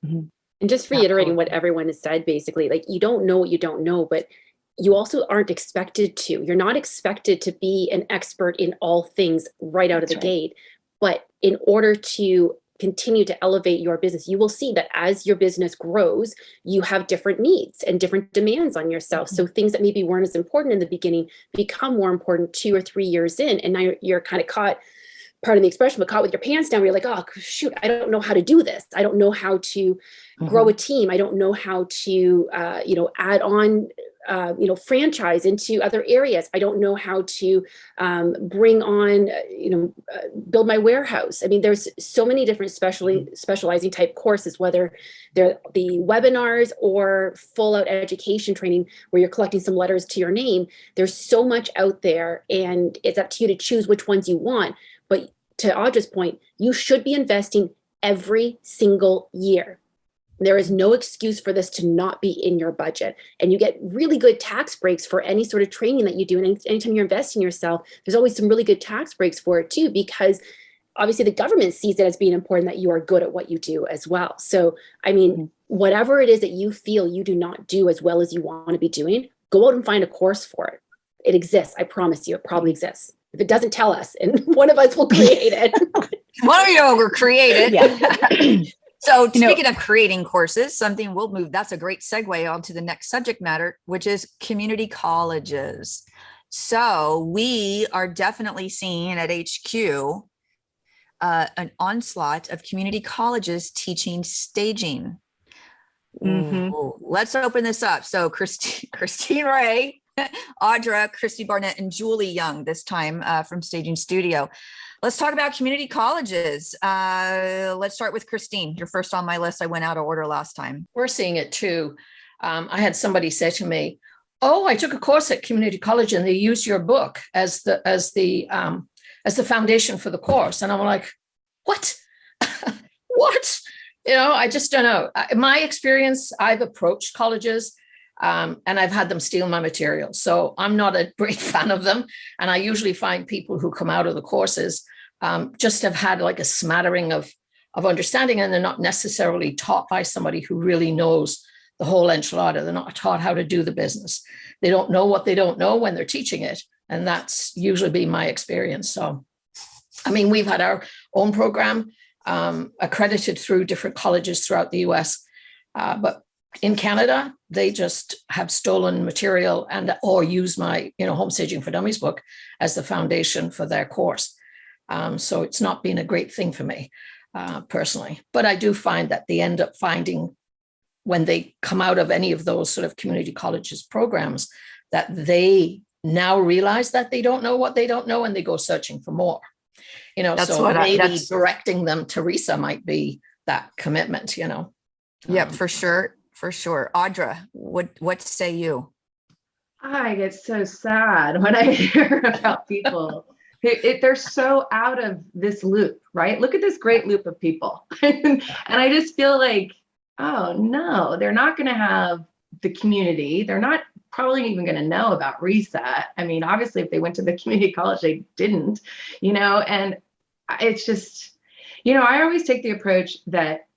And just reiterating what everyone has said, basically, like, you don't know what you don't know, but you also aren't expected to. You're not expected to be an expert in all things right out of the gate. But in order to continue to elevate your business, you will see that as your business grows, you have different needs and different demands on yourself. So things that maybe weren't as important in the beginning become more important 2 or 3 years in. And now you're kind of caught, pardon the expression, but caught with your pants down, where you're like, oh, shoot, I don't know how to do this. I don't know how to grow a team. I don't know how to, add on, franchise into other areas. I don't know how to bring on, build my warehouse. There's so many different specializing type courses, whether they're the webinars or full out education training where you're collecting some letters to your name. There's so much out there, and it's up to you to choose which ones you want. But to Audra's point, you should be investing every single year. There is no excuse for this to not be in your budget. And you get really good tax breaks for any sort of training that you do. And anytime you're investing in yourself, there's always some really good tax breaks for it too, because obviously the government sees it as being important that you are good at what you do as well. So, whatever it is that you feel you do not do as well as you want to be doing, go out and find a course for it. It exists. I promise you, it probably exists. If it doesn't, tell us, and one of us will create it. One of you will create it. Yeah. So speaking of creating courses, that's a great segue onto the next subject matter, which is community colleges. So we are definitely seeing at HQ an onslaught of community colleges teaching staging. Ooh, let's open this up. So Christine Ray, Audra, Christy Barnett, and Julie Young this time from Staging Studio. Let's talk about community colleges. Let's start with Christine. You're first on my list. I went out of order last time. We're seeing it too. I had somebody say to me, "Oh, I took a course at community college and they used your book as the foundation for the course." And I'm like, "What? What?" I just don't know. In my experience, I've approached colleges and I've had them steal my material. So I'm not a great fan of them. And I usually find people who come out of the courses just have had like a smattering of understanding, and they're not necessarily taught by somebody who really knows the whole enchilada. They're not taught how to do the business. They don't know what they don't know when they're teaching it. And that's usually been my experience. So, I mean, we've had our own program accredited through different colleges throughout the US. But in Canada, they just have stolen material or use my, Home Staging for Dummies book as the foundation for their course. So it's not been a great thing for me personally. But I do find that they end up finding, when they come out of any of those sort of community colleges programs, that they now realize that they don't know what they don't know, and they go searching for more. Maybe directing them to RISA might be that commitment, Yep, for sure. For sure. Audra, what say you? I get so sad when I hear about people. They're so out of this loop, right? Look at this great loop of people. And I just feel like, oh no, they're not going to have the community. They're not probably even going to know about RISA. I mean, obviously, if they went to the community college, they didn't, and it's just, I always take the approach that,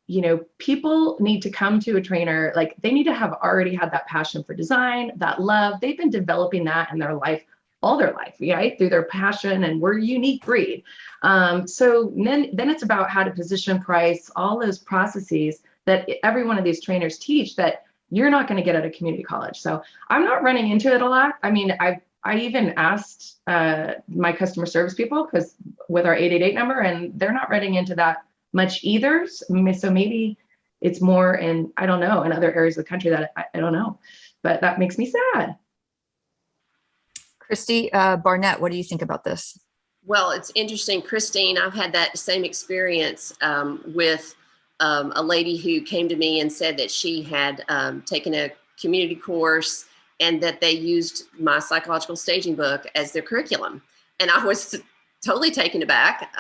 people need to come to a trainer, like they need to have already had that passion for design, that love. They've been developing that in their life, all their life, right? Through their passion, and we're a unique breed. So then it's about how to position, price, all those processes that every one of these trainers teach that you're not going to get at a community college. So I'm not running into it a lot. I mean, I even asked my customer service people, because with our 888 number, and they're not running into that much either. So maybe it's more in, I don't know, in other areas of the country that I don't know, but that makes me sad. Christy Barnett, what do you think about this? Well, it's interesting, Christine. I've had that same experience with a lady who came to me and said that she had taken a community course and that they used my psychological staging book as their curriculum. And I was totally taken aback.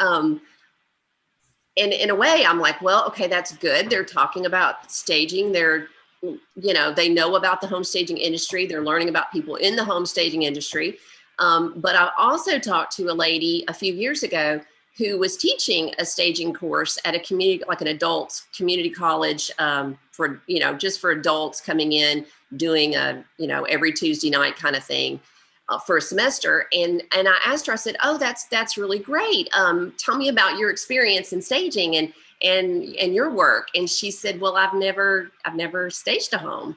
And in a way, I'm like, well, okay, that's good. They're talking about staging. They know about the home staging industry. They're learning about people in the home staging industry. But I also talked to a lady a few years ago who was teaching a staging course at a community, like an adults community college for, just for adults coming in, doing a, every Tuesday night kind of thing for a semester. And I asked her, I said, oh, that's really great. Tell me about your experience in staging and your work. And she said, well, I've never staged a home.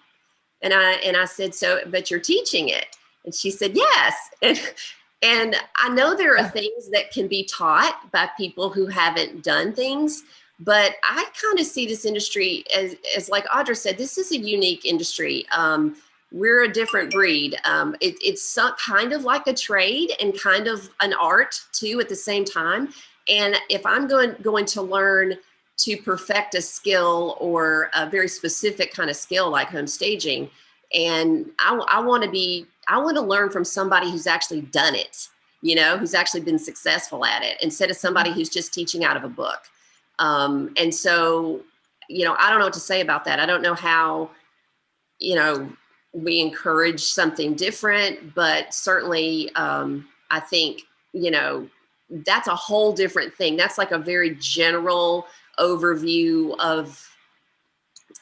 And I said, so, but you're teaching it. And she said, yes. And I know there are things that can be taught by people who haven't done things, but I kind of see this industry as like Audra said, this is a unique industry. We're a different breed. It's kind of like a trade and kind of an art too at the same time. And if I'm going to learn to perfect a skill or a very specific kind of skill like home staging, and I want to learn from somebody who's actually done it, who's actually been successful at it, instead of somebody who's just teaching out of a book. And so, I don't know what to say about that. I don't know how, we encourage something different, but certainly I think, that's a whole different thing. That's like a very general overview of,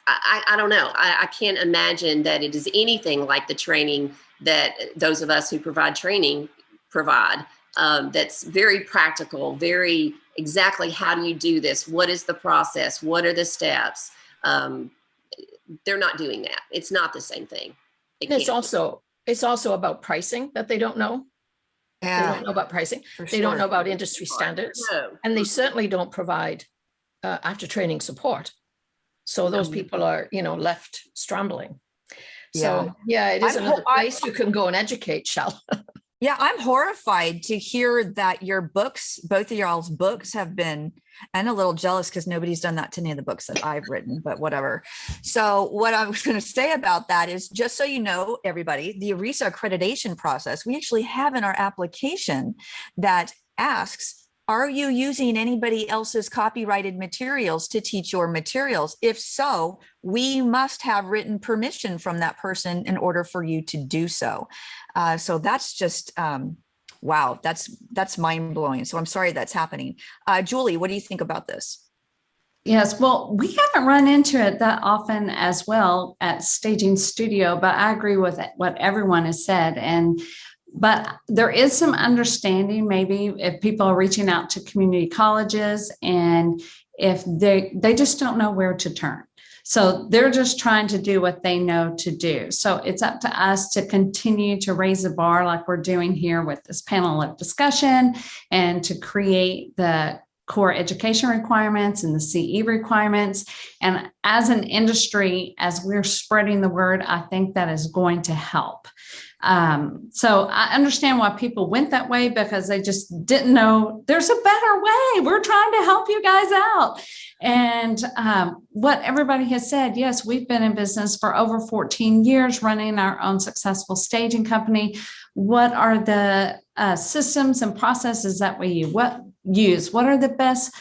I don't know. I can't imagine that it is anything like the training that those of us who provide training provide. That's very practical, very exactly how do you do this? What is the process? What are the steps? They're not doing that. It's not the same thing. It's also about pricing that they don't know. Yeah. They don't know about pricing. They don't know about industry standards. No. And they certainly don't provide after training support. So those people are, left scrambling. So yeah, it is another place you can go and educate, Shell. Yeah, I'm horrified to hear that your books, both of y'all's books have been, and a little jealous because nobody's done that to any of the books that I've written, but whatever. So what I was going to say about that is, just so you know, everybody, the ERISA accreditation process, we actually have in our application that asks, are you using anybody else's copyrighted materials to teach your materials? If so, we must have written permission from that person in order for you to do so. So that's just, wow, that's mind blowing. So I'm sorry that's happening. Julie, what do you think about this? Yes, well, we haven't run into it that often as well at Staging Studio, but I agree with what everyone has said. But there is some understanding, maybe if people are reaching out to community colleges and if they just don't know where to turn. So they're just trying to do what they know to do. So it's up to us to continue to raise the bar like we're doing here with this panel of discussion, and to create the core education requirements and the CE requirements. And as an industry, as we're spreading the word, I think that is going to help. So I understand why people went that way, because they just didn't know there's a better way. We're trying to help you guys out. And what everybody has said, yes, we've been in business for over 14 years running our own successful staging company. What are the systems and processes that we use? What are the best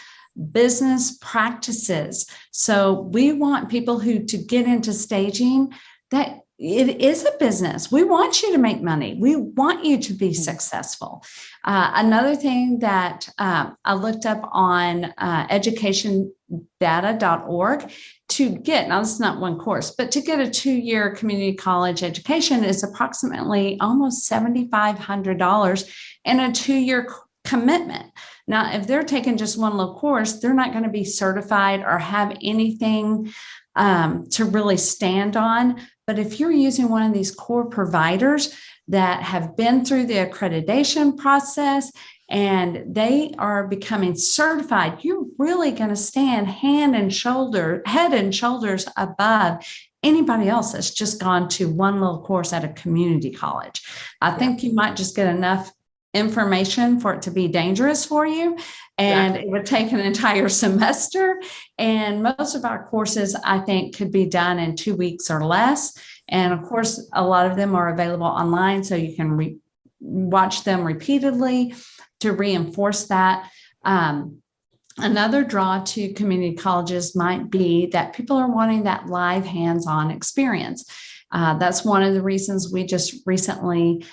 business practices? So we want people to get into staging, that it is a business. We want you to make money. We want you to be successful. Another thing that I looked up on educationdata.org to get, now this is not one course, but to get a 2-year community college education is approximately almost $7,500 and a 2-year commitment. Now, if they're taking just one little course, they're not going to be certified or have anything to really stand on. But if you're using one of these core providers that have been through the accreditation process and they are becoming certified, you're really going to stand head and shoulders above anybody else that's just gone to one little course at a community college. I think you might just get enough information for it to be dangerous for you. And It would take an entire semester. And most of our courses, I think, could be done in 2 weeks or less. And of course, a lot of them are available online, so you can watch them repeatedly to reinforce that. Another draw to community colleges might be that people are wanting that live hands-on experience. That's one of the reasons we just recently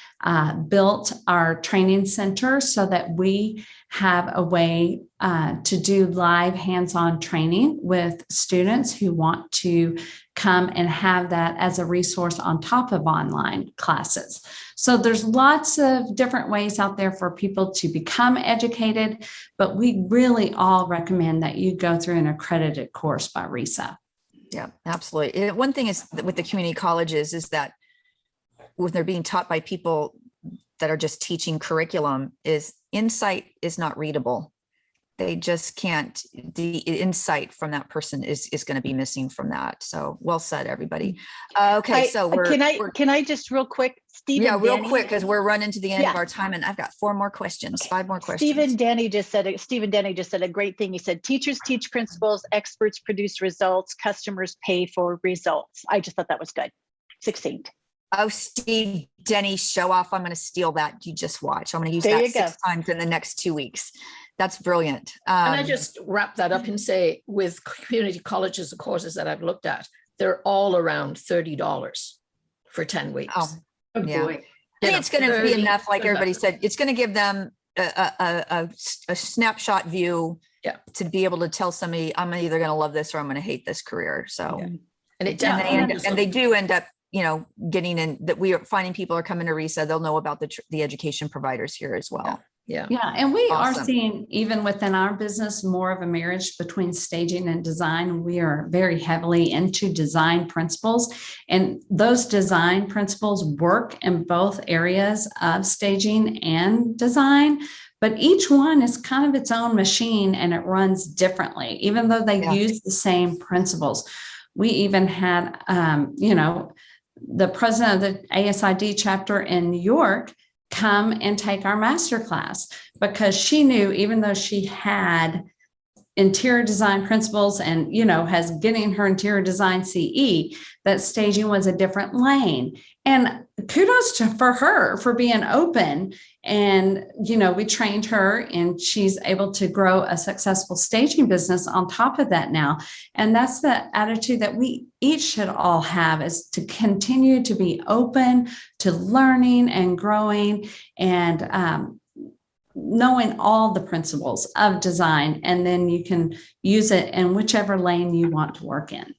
built our training center, so that we have a way to do live hands-on training with students who want to come and have that as a resource on top of online classes. So there's lots of different ways out there for people to become educated, but we really all recommend that you go through an accredited course by RISA. Yeah, absolutely. One thing is with the community colleges is that when they're being taught by people that are just teaching curriculum, is insight is not readable. They just can't, the insight from that person is going to be missing from that. So well said, everybody. Okay. So can I just real quick, Steve? Yeah, real quick, because we're running to the end of our time and I've got 5 more questions. Stephen Denny just said a great thing. He said, teachers teach principles, experts produce results, customers pay for results. I just thought that was good. Succinct. Oh, Steve Denny, show off. I'm going to steal that. You just watch. I'm going to use that 6 times in the next 2 weeks. That's brilliant. And I just wrap that up and say, with community colleges, the courses that I've looked at, they're all around $30 for 10 weeks. Oh yeah. Boy. I think it's going to be enough. Like everybody said, it's going to give them a snapshot view to be able to tell somebody, I'm either going to love this or I'm going to hate this career. So, and it definitely, and they do end up, getting in that we are finding people are coming to RISA. They'll know about the education providers here as well. Yeah. And we are seeing, even within our business, more of a marriage between staging and design. We are very heavily into design principles, and those design principles work in both areas of staging and design. But each one is kind of its own machine and it runs differently, even though they use the same principles. We even had, the president of the ASID chapter in New York come and take our masterclass, because she knew, even though she had interior design principles and, you know, has getting her interior design CE, that staging was a different lane. And kudos for her for being open. And, you know, we trained her and she's able to grow a successful staging business on top of that now. And that's the attitude that we each should all have, is to continue to be open to learning and growing and knowing all the principles of design. And then you can use it in whichever lane you want to work in.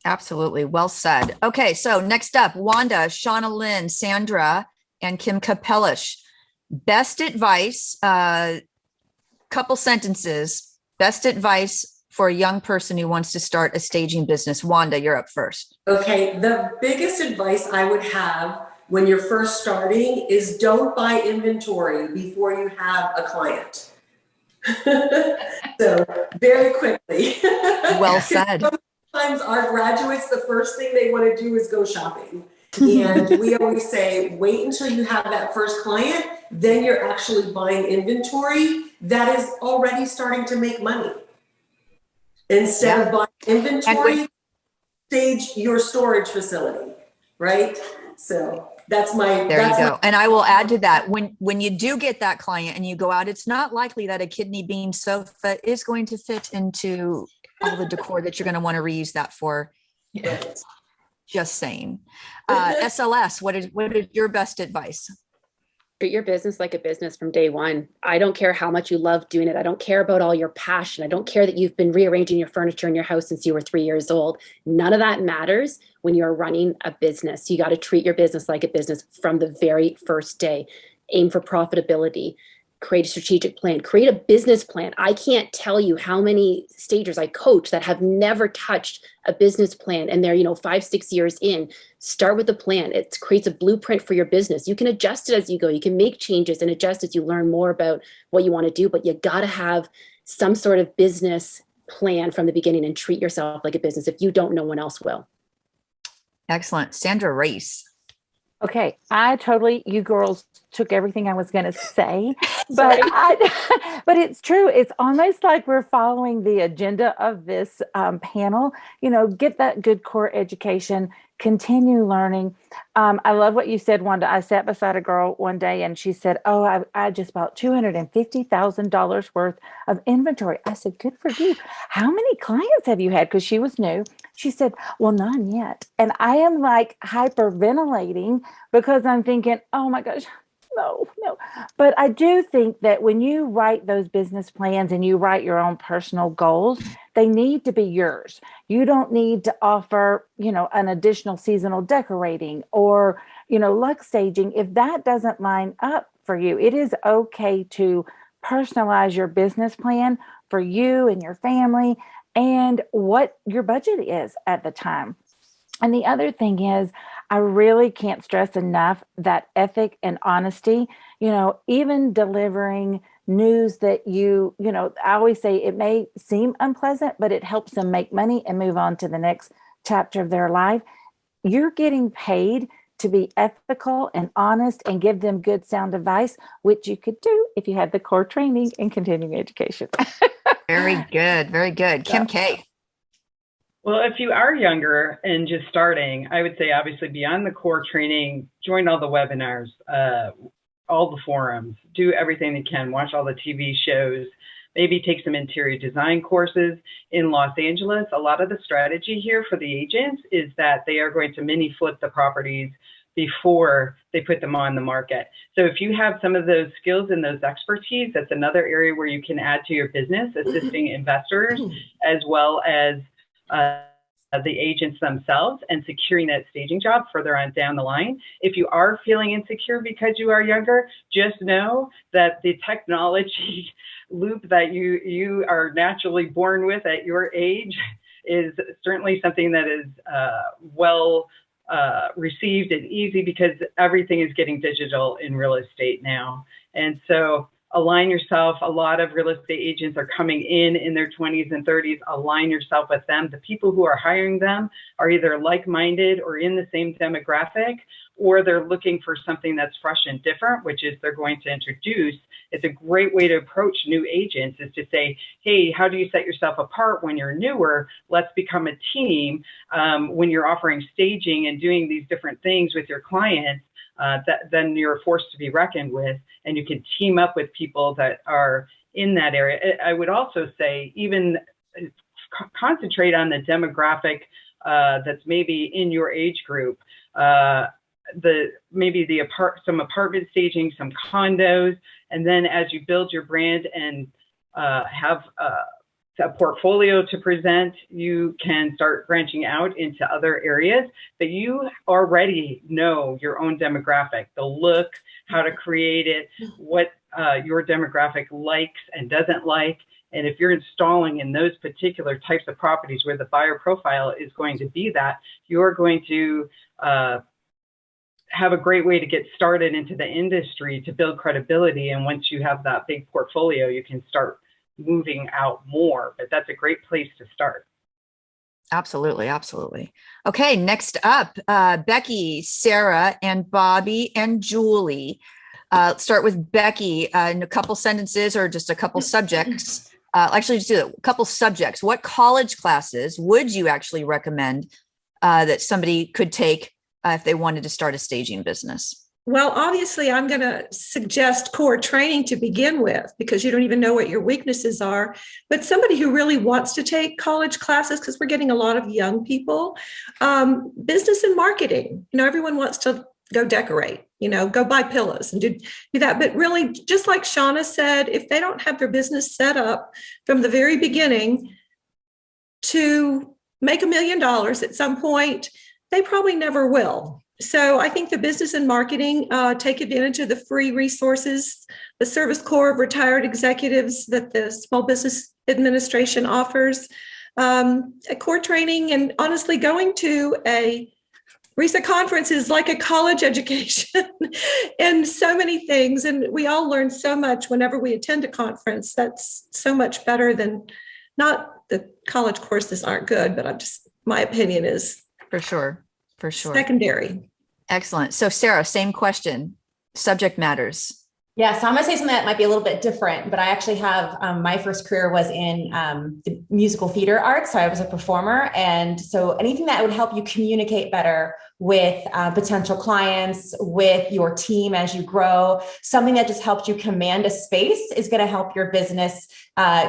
Absolutely. Well said. Okay. So next up, Wanda, Shauna Lynn, Sandra, and Kim Kapelish. Best advice, couple sentences, best advice for a young person who wants to start a staging business. Wanda, you're up first. Okay. The biggest advice I would have when you're first starting is don't buy inventory before you have a client. So very quickly. Well said. Sometimes our graduates, the first thing they want to do is go shopping. And we always say, wait until you have that first client, then you're actually buying inventory that is already starting to make money. Instead of buying inventory, stage your storage facility, right? So that's my— There you go. And I will add to that, when you do get that client and you go out, it's not likely that a kidney bean sofa is going to fit into all the decor that you're going to want to reuse that for. Yes. Just saying. SLS, what is your best advice? Treat your business like a business from day one. I don't care how much you love doing it. I don't care about all your passion. I don't care that you've been rearranging your furniture in your house since you were 3 years old. None of that matters when you're running a business. You got to treat your business like a business from the very first day. Aim for profitability. Create a strategic plan, create a business plan. I can't tell you how many stagers I coach that have never touched a business plan, and they're, 5-6 years in. Start with a plan. It creates a blueprint for your business. You can adjust it as you go. You can make changes and adjust as you learn more about what you want to do, but you got to have some sort of business plan from the beginning and treat yourself like a business. If you don't, no one else will. Excellent. Sandra Race. Okay, you girls took everything I was going to say, but but it's true. It's almost like we're following the agenda of this panel. Get that good core education, continue learning. I love what you said, Wanda. I sat beside a girl one day and she said, "Oh, I just bought $250,000 worth of inventory." I said, "Good for you. How many clients have you had?" Because she was new. She said, "Well, none yet." And I am like hyperventilating because I'm thinking, oh my gosh, no. But I do think that when you write those business plans and you write your own personal goals, they need to be yours. You don't need to offer, an additional seasonal decorating or, luxe staging. If that doesn't line up for you, it is okay to personalize your business plan for you and your family and what your budget is at the time. And the other thing is, I really can't stress enough that ethic and honesty, even delivering news that I always say it may seem unpleasant, but it helps them make money and move on to the next chapter of their life. You're getting paid to be ethical and honest and give them good sound advice, which you could do if you had the core training and continuing education. Very good. Very good. Kim K. Well, if you are younger and just starting, I would say obviously beyond the core training, join all the webinars, all the forums, do everything you can, watch all the TV shows, maybe take some interior design courses. In Los Angeles, a lot of the strategy here for the agents is that they are going to mini flip the properties before they put them on the market. So if you have some of those skills and those expertise, that's another area where you can add to your business, assisting investors as well as the agents themselves and securing that staging job further on down the line. If you are feeling insecure because you are younger, just know that the technology loop that you are naturally born with at your age is certainly something that is well received and easy, because everything is getting digital in real estate now. And so align yourself. A lot of real estate agents are coming in their 20s and 30s. Align yourself with them. The people who are hiring them are either like-minded or in the same demographic, or they're looking for something that's fresh and different, which is they're going to introduce. It's a great way to approach new agents, is to say, hey, how do you set yourself apart when you're newer? Let's become a team. When you're offering staging and doing these different things with your clients, then you're a force to be reckoned with, and you can team up with people that are in that area. I would also say, even concentrate on the demographic that's maybe in your age group. Some apartment staging, some condos, and then as you build your brand and have a portfolio to present, you can start branching out into other areas that you already know your own demographic, the look, how to create it, what your demographic likes and doesn't like. And if you're installing in those particular types of properties where the buyer profile is going to be that, you're going to have a great way to get started into the industry to build credibility. And once you have that big portfolio, you can start moving out more. But that's a great place to start. Absolutely. Absolutely. Okay. Next up, Becky, Sarah, and Bobby, and Julie. Let's start with Becky in a couple sentences or just a couple subjects. Actually, just do a couple subjects. What college classes would you actually recommend that somebody could take if they wanted to start a staging business? Well, obviously, I'm going to suggest core training to begin with, because you don't even know what your weaknesses are. But somebody who really wants to take college classes, because we're getting a lot of young people, business and marketing. Everyone wants to go decorate, go buy pillows and do that. But really, just like Shauna said, if they don't have their business set up from the very beginning to make $1 million at some point, they probably never will. So I think the business and marketing take advantage of the free resources, the Service Corps of Retired Executives that the Small Business Administration offers, a core training, and honestly, going to a RESA conference is like a college education in so many things. And we all learn so much whenever we attend a conference. That's so much better than, not the college courses aren't good, but my opinion is For sure. secondary. Excellent. So Sarah, same question. Subject matters. Yeah, so I'm gonna say something that might be a little bit different, but I actually have, my first career was in the musical theater arts. So I was a performer. And so anything that would help you communicate better with potential clients, with your team as you grow, something that just helps you command a space is gonna help your business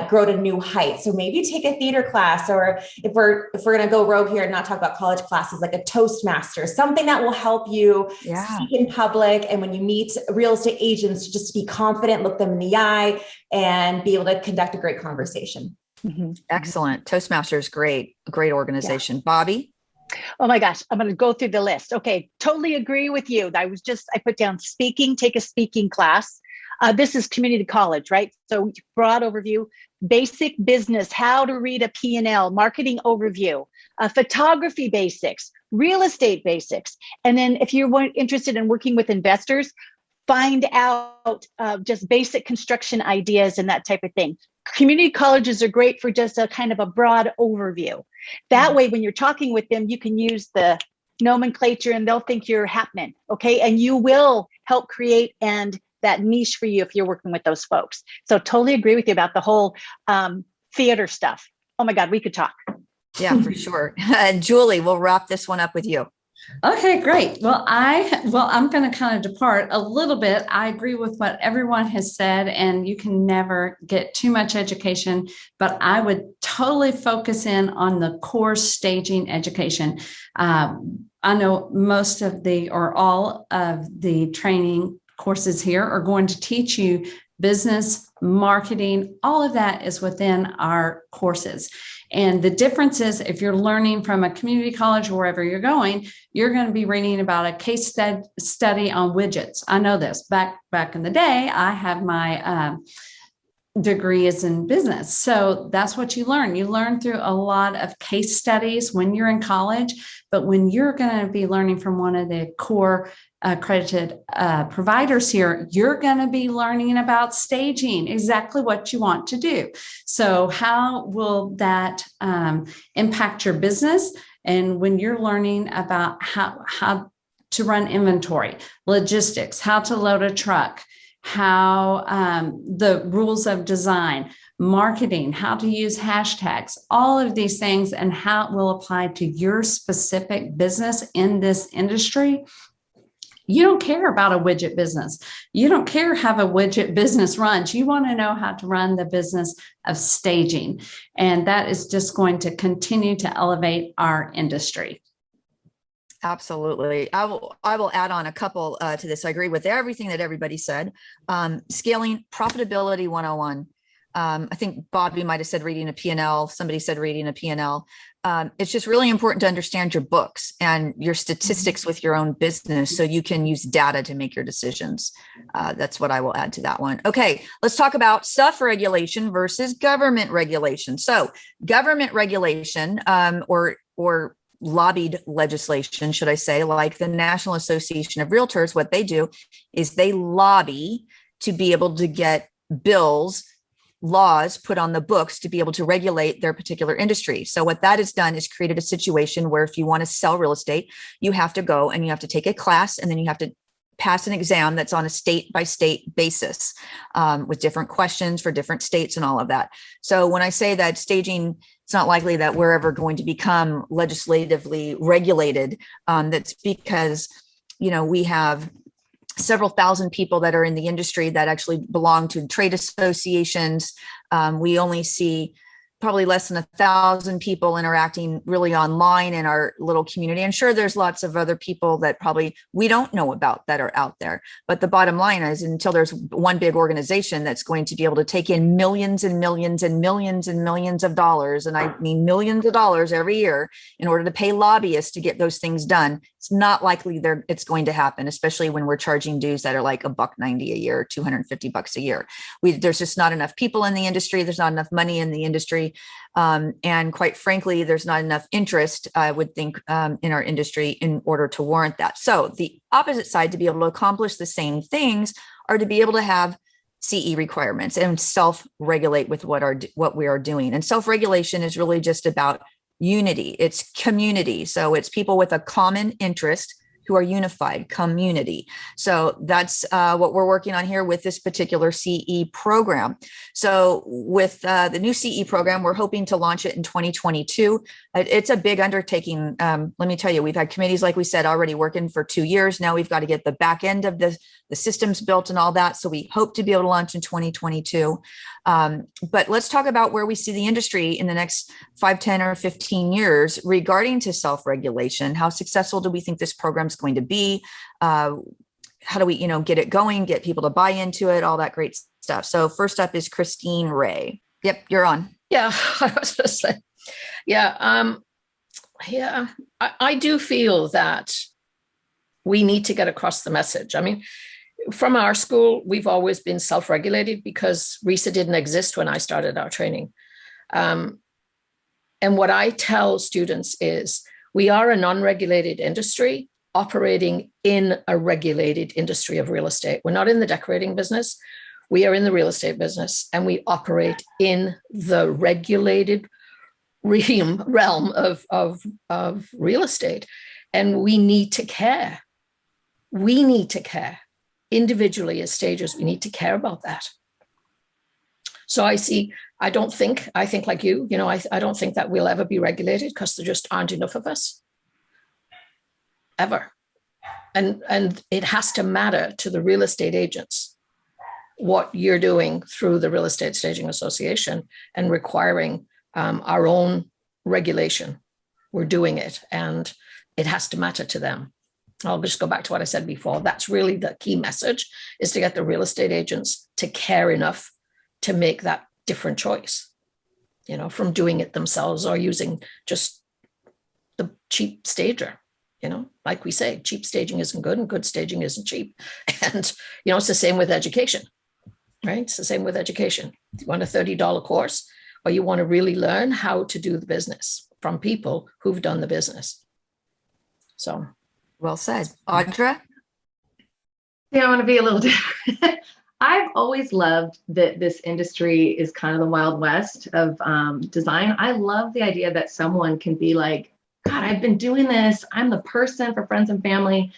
grow to new heights. So maybe take a theater class, or if we're gonna go rogue here and not talk about college classes, like a Toastmaster, something that will help you speak in public. And when you meet real estate agents, just be confident, look them in the eye, and be able to conduct a great conversation. Excellent. Toastmasters, great organization. Bobby? Oh my gosh, I'm going to go through the list. Okay, totally agree with you. I put down speaking, take a speaking class. This is community college, right? So broad overview, basic business, how to read a P&L, marketing overview, photography basics, real estate basics. And then if you're interested in working with investors, find out just basic construction ideas and that type of thing. Community colleges are great for just a kind of a broad overview. That way, when you're talking with them, you can use the nomenclature and they'll think you're happening, okay? And you will help create that niche for you if you're working with those folks. So totally agree with you about the whole theater stuff. Oh my God, we could talk. Yeah, for sure. And Julie, we'll wrap this one up with you. Okay, great. Well, I'm going to kind of depart a little bit. I agree with what everyone has said, and you can never get too much education, but I would totally focus in on the core staging education. I know most of or all of the training courses here are going to teach you business, marketing, all of that is within our courses. And the difference is, if you're learning from a community college or wherever you're going, you're going to be reading about a case study on widgets. I know this. Back in the day, I had my degree is in business. So that's what you learn. You learn through a lot of case studies when you're in college, but when you're going to be learning from one of the core accredited providers here, you're going to be learning about staging, exactly what you want to do. So how will that impact your business? And when you're learning about how to run inventory, logistics, how to load a truck, how the rules of design, marketing, how to use hashtags, all of these things, and how it will apply to your specific business in this industry. You don't care about a widget business. You don't care how a widget business runs. You want to know how to run the business of staging. And that is just going to continue to elevate our industry. Absolutely. I will add on a couple to this. I agree with everything that everybody said. Scaling profitability 101. I think Bobby might have said reading a P&L. Somebody said reading a P&L. It's just really important to understand your books and your statistics with your own business so you can use data to make your decisions. That's what I will add to that one. Okay, let's talk about self-regulation versus government regulation. So government regulation or lobbied legislation, should I say, like the National Association of Realtors, what they do is they lobby to be able to get bills, laws put on the books to be able to regulate their particular industry. So what that has done is created a situation where if you want to sell real estate, you have to go and you have to take a class and then you have to pass an exam that's on a state by state basis with different questions for different states and all of that. So when I say that staging, it's not likely that we're ever going to become legislatively regulated. That's because, we have several thousand people that are in the industry that actually belong to trade associations. We only see probably less than 1,000 people interacting really online in our little community. And sure, there's lots of other people that probably we don't know about that are out there. But the bottom line is until there's one big organization that's going to be able to take in millions and millions and millions and millions of dollars, and I mean millions of dollars every year in order to pay lobbyists to get those things done, it's not likely it's going to happen, especially when we're charging dues that are like $1.90 a year, $250 a year. There's just not enough people in the industry. There's not enough money in the industry. And quite frankly, there's not enough interest, I would think, in our industry in order to warrant that. So the opposite side, to be able to accomplish the same things, are to be able to have CE requirements and self-regulate with what we are doing. And self-regulation is really just about unity. It's community. So it's people with a common interest who are unified, community. So that's what we're working on here with this particular CE program. So with the new CE program, we're hoping to launch it in 2022. It's a big undertaking. Let me tell you, we've had committees, like we said, already working for 2 years. Now we've got to get the back end of the systems built and all that. So we hope to be able to launch in 2022. But let's talk about where we see the industry in the next 5, 10, or 15 years regarding to self-regulation. How successful do we think this program is going to be? How do we, get it going, get people to buy into it, all that great stuff. So first up is Christine Ray. Yep, you're on. Yeah, I was going to say, I do feel that we need to get across the message. I mean, from our school, we've always been self-regulated because RESA didn't exist when I started our training. And what I tell students is we are a non-regulated industry operating in a regulated industry of real estate. We're not in the decorating business. We are in the real estate business, and we operate in the regulated realm of real estate. And we need to care. We need to care. Individually as stagers, we need to care about that. So I think like you, I don't think that we'll ever be regulated because there just aren't enough of us. Ever. And it has to matter to the real estate agents what you're doing through the Real Estate Staging Association and requiring our own regulation. We're doing it, and it has to matter to them. I'll just go back to what I said before. That's really the key message, is to get the real estate agents to care enough to make that different choice, from doing it themselves or using just the cheap stager. Like we say, cheap staging isn't good and good staging isn't cheap. And, it's the same with education, right? It's the same with education. You want a $30 course, or you want to really learn how to do the business from people who've done the business. So well said. Audra? Yeah, I want to be a little different. I've always loved that this industry is kind of the Wild West of design. I love the idea that someone can be like, God, I've been doing this. I'm the person for friends and family.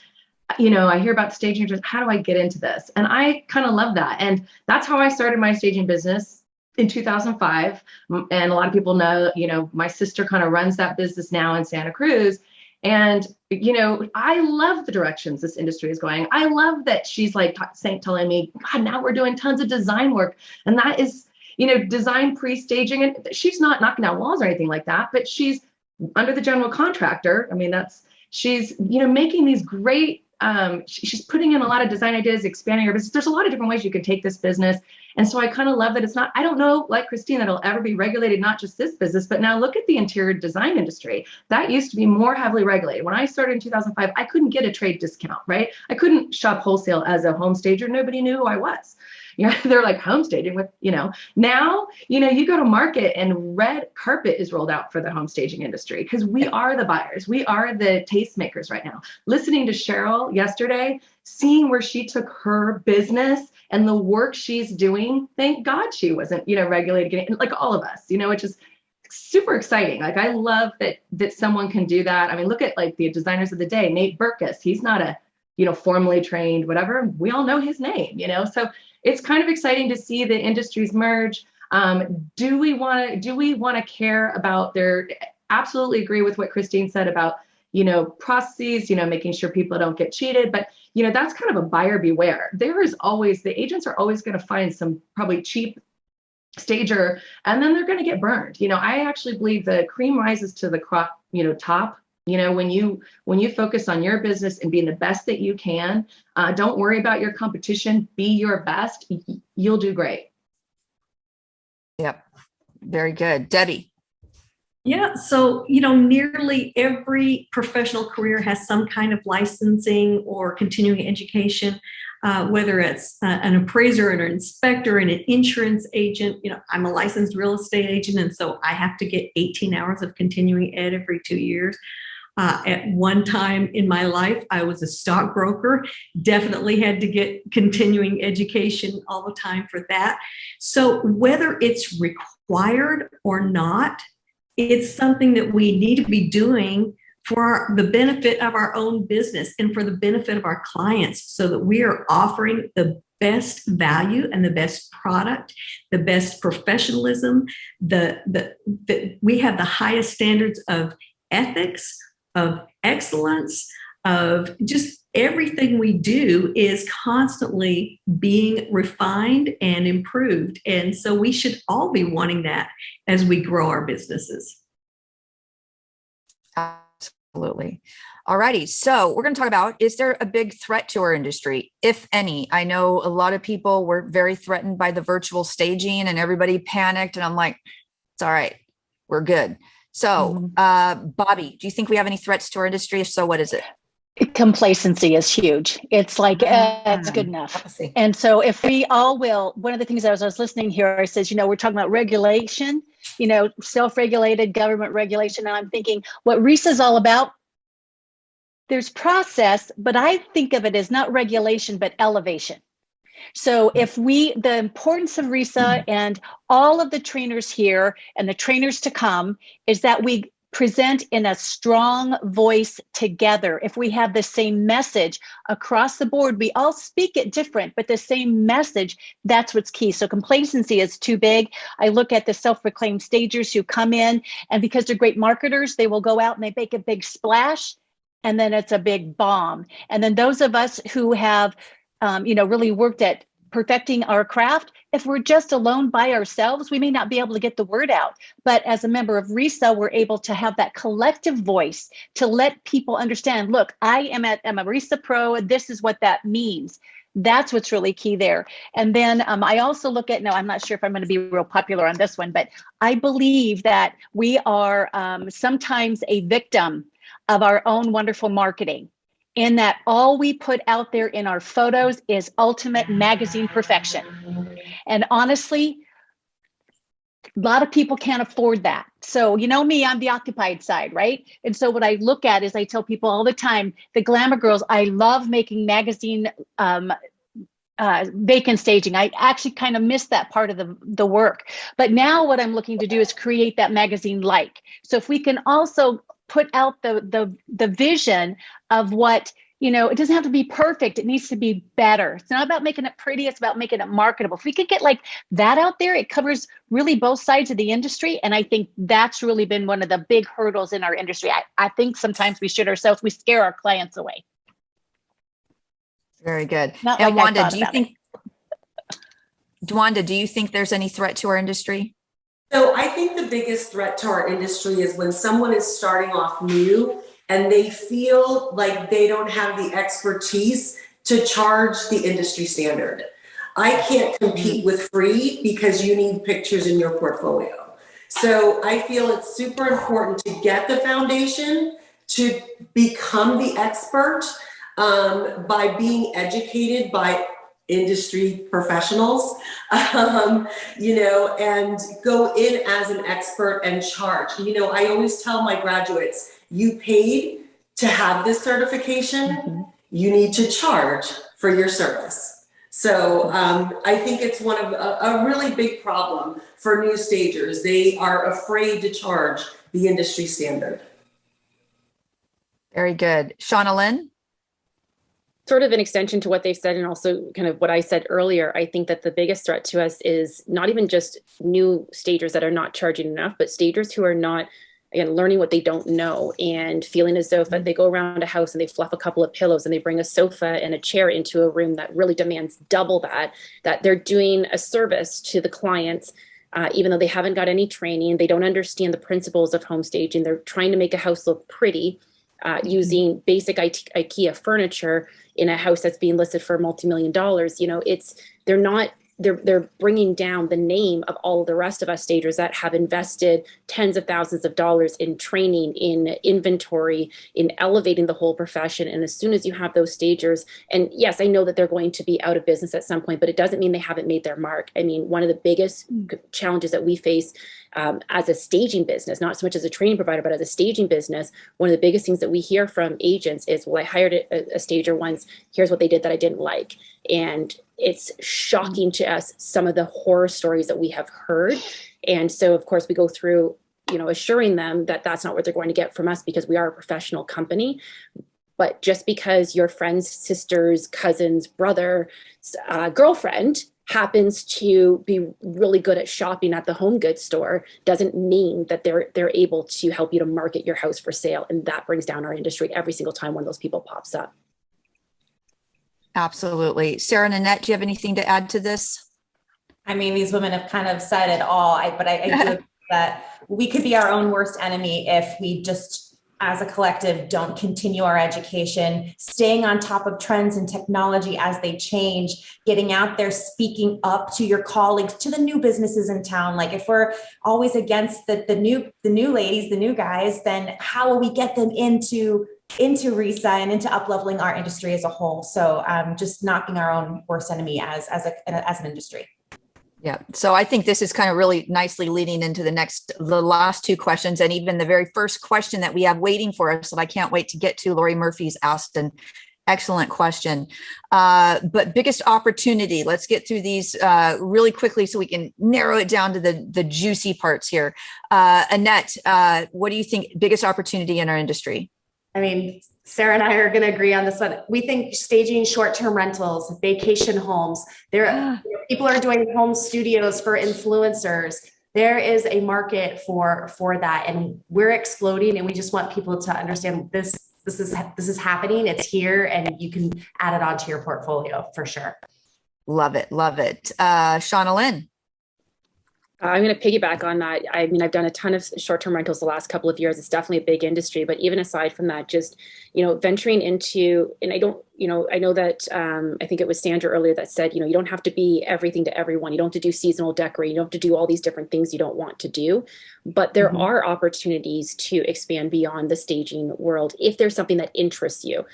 You know, I hear about staging. How do I get into this? And I kind of love that. And that's how I started my staging business in 2005. And a lot of people know, you know, my sister kind of runs that business now in Santa Cruz. And, you know, I love the directions this industry is going. I love that she's like telling me, God, now we're doing tons of design work. And that is, you know, design pre-staging. And she's not knocking down walls or anything like that, but she's under the general contractor. I mean, she's, you know, making these great, she's putting in a lot of design ideas, expanding her business. There's a lot of different ways you can take this business. And so I kind of love that it's not, I don't know, like Christine, that it'll ever be regulated, not just this business, but now look at the interior design industry. That used to be more heavily regulated. When I started in 2005, I couldn't get a trade discount, right? I couldn't shop wholesale as a home stager. Nobody knew who I was. You know, they're like home staging with, you know, now, you know, you go to market and red carpet is rolled out for the home staging industry because we are the buyers. We are the tastemakers right now. Listening to Cheryl yesterday, seeing where she took her business and the work she's doing, thank God she wasn't, you know, regulated, like all of us, you know, which is super exciting. Like, I love that someone can do that. I mean, look at like the designers of the day, Nate Berkus. He's not a, you know, formally trained, whatever. We all know his name, you know, so it's kind of exciting to see the industries merge. Do we want to care about absolutely agree with what Christine said about, you know, processes, you know, making sure people don't get cheated, but, you know, that's kind of a buyer beware. The agents are always going to find some probably cheap stager, and then they're going to get burned. You know, I actually believe the cream rises to the crop, you know, top. You know, when you focus on your business and being the best that you can, don't worry about your competition, be your best, you'll do great. Yep. Very good. Debbie. Yeah. So, you know, nearly every professional career has some kind of licensing or continuing education, whether it's an appraiser, an inspector, and an insurance agent. You know, I'm a licensed real estate agent, and so I have to get 18 hours of continuing ed every 2 years. At one time in my life, I was a stockbroker, definitely had to get continuing education all the time for that. So whether it's required or not, it's something that we need to be doing for the benefit of our own business and for the benefit of our clients, so that we are offering the best value and the best product, the best professionalism, we have the highest standards of ethics, of excellence, of just everything we do is constantly being refined and improved. And so we should all be wanting that as we grow our businesses. Absolutely. All righty. So we're going to talk about, is there a big threat to our industry, if any? I know a lot of people were very threatened by the virtual staging and everybody panicked. And I'm like, it's all right. We're good. So, Bobby, do you think we have any threats to our industry? If so, what is it? Complacency is huge. It's like, it's good enough. And so if we all will, one of the things as I was listening here, I says, you know, we're talking about regulation, you know, self-regulated government regulation. And I'm thinking what RISA is all about, there's process, but I think of it as not regulation, but elevation. So if the importance of RISA and all of the trainers here and the trainers to come is that we present in a strong voice together. If we have the same message across the board, we all speak it different, but the same message, that's what's key. So complacency is too big. I look at the self-proclaimed stagers who come in, and because they're great marketers, they will go out and they make a big splash, and then it's a big bomb. And then those of us who have really worked at perfecting our craft, if we're just alone by ourselves, we may not be able to get the word out. But as a member of RISA, we're able to have that collective voice to let people understand, look, I'm a RISA pro, this is what that means. That's what's really key there. And then I also look at, I'm not sure if I'm going to be real popular on this one, but I believe that we are sometimes a victim of our own wonderful marketing, in that all we put out there in our photos is ultimate magazine perfection. And honestly, A lot of people can't afford that. So, you know me, I'm the occupied side, right? And so what I look at is I tell people all the time, the Glamour Girls, I love making magazine vacant staging. I actually kind of miss that part of the work. But now what I'm looking to do is create that magazine like. So if we can also put out the vision of what, you know, it doesn't have to be perfect. It needs to be better. It's not about making it pretty. It's about making it marketable. If we could get like that out there, it covers really both sides of the industry. And I think that's really been one of the big hurdles in our industry. I think sometimes we shoot ourselves, we scare our clients away. Very good. Not And like I Wanda, thought do you about think, Wanda, do you think there's any threat to our industry? So I think the biggest threat to our industry is when someone is starting off new and they feel like they don't have the expertise to charge the industry standard. I can't compete with free because you need pictures in your portfolio. So I feel it's super important to get the foundation, to become the expert by being educated by industry professionals, you know, and go in as an expert and charge. You know, I always tell my graduates, you paid to have this certification, you need to charge for your service. So I think it's one of a really big problem for new stagers. They are afraid to charge the industry standard. Very good. Shauna Lynn? Sort of an extension to what they've said and also kind of what I said earlier, I think that the biggest threat to us is not even just new stagers that are not charging enough, but stagers who are not, again, learning what they don't know and feeling as though if they go around a house and they fluff a couple of pillows and they bring a sofa and a chair into a room that really demands double that they're doing a service to the clients, even though they haven't got any training, they don't understand the principles of home staging. They're trying to make a house look pretty using basic IKEA furniture in a house that's being listed for multi-million dollars. You know, they're bringing down the name of all of the rest of us stagers that have invested tens of thousands of dollars in training, in inventory, in elevating the whole profession. And as soon as you have those stagers, and yes, I know that they're going to be out of business at some point, but it doesn't mean they haven't made their mark. I mean, one of the biggest challenges that we face as a staging business, not so much as a training provider, but as a staging business, one of the biggest things that we hear from agents is, well, I hired a stager once, here's what they did that I didn't like. And it's shocking to us, some of the horror stories that we have heard. And so, of course, we go through, you know, assuring them that that's not what they're going to get from us because we are a professional company. But just because your friend's sister's cousin's brother, girlfriend happens to be really good at shopping at the home goods store doesn't mean that they're able to help you to market your house for sale. And that brings down our industry every single time one of those people pops up. Absolutely. Sarah and Annette, do you have anything to add to this? I mean, these women have kind of said it all, but I do agree that we could be our own worst enemy if we just, as a collective, don't continue our education, staying on top of trends and technology as they change, getting out there, speaking up to your colleagues, to the new businesses in town. Like if we're always against the new ladies, the new guys, then how will we get them into RESA and into up-leveling our industry as a whole? So just knocking our own worst enemy as an industry. Yeah. So I think this is kind of really nicely leading into the last two questions, and even the very first question that we have waiting for us that I can't wait to get to. Lori Murphy's asked an excellent question. But biggest opportunity, let's get through these really quickly so we can narrow it down to the juicy parts here. Annette, what do you think biggest opportunity in our industry? I mean, Sarah and I are going to agree on this one. We think staging short-term rentals, vacation homes, people are doing home studios for influencers. There is a market for that, and we're exploding, and we just want people to understand this is happening. It's here, and you can add it onto your portfolio for sure. Love it. Love it. Shauna Lynn. I'm going to piggyback on that. I mean, I've done a ton of short-term rentals the last couple of years. It's definitely a big industry, but even aside from that, just, you know, venturing into, and I don't, you know, I know that, I think it was Sandra earlier that said, you know, you don't have to be everything to everyone. You don't have to do seasonal decorating. You don't have to do all these different things you don't want to do, but there are opportunities to expand beyond the staging world if there's something that interests you.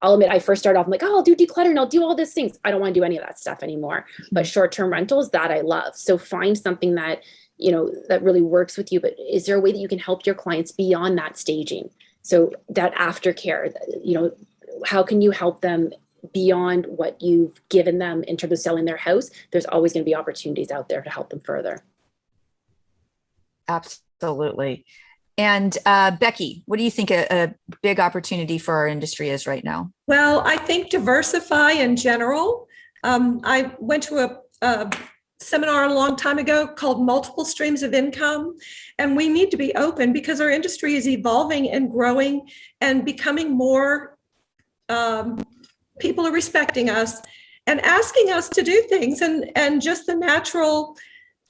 I'll admit, I first started off, I'm like, oh, I'll do declutter and I'll do all these things. I don't want to do any of that stuff anymore. But short-term rentals, that I love. So find something that that really works with you, but is there a way that you can help your clients beyond that staging? So that aftercare, how can you help them beyond what you've given them in terms of selling their house? There's always going to be opportunities out there to help them further. Absolutely. And Becky, what do you think a big opportunity for our industry is right now? Well, I think diversify in general. I went to a seminar a long time ago called Multiple Streams of Income, and we need to be open because our industry is evolving and growing and becoming more, people are respecting us and asking us to do things, and just the natural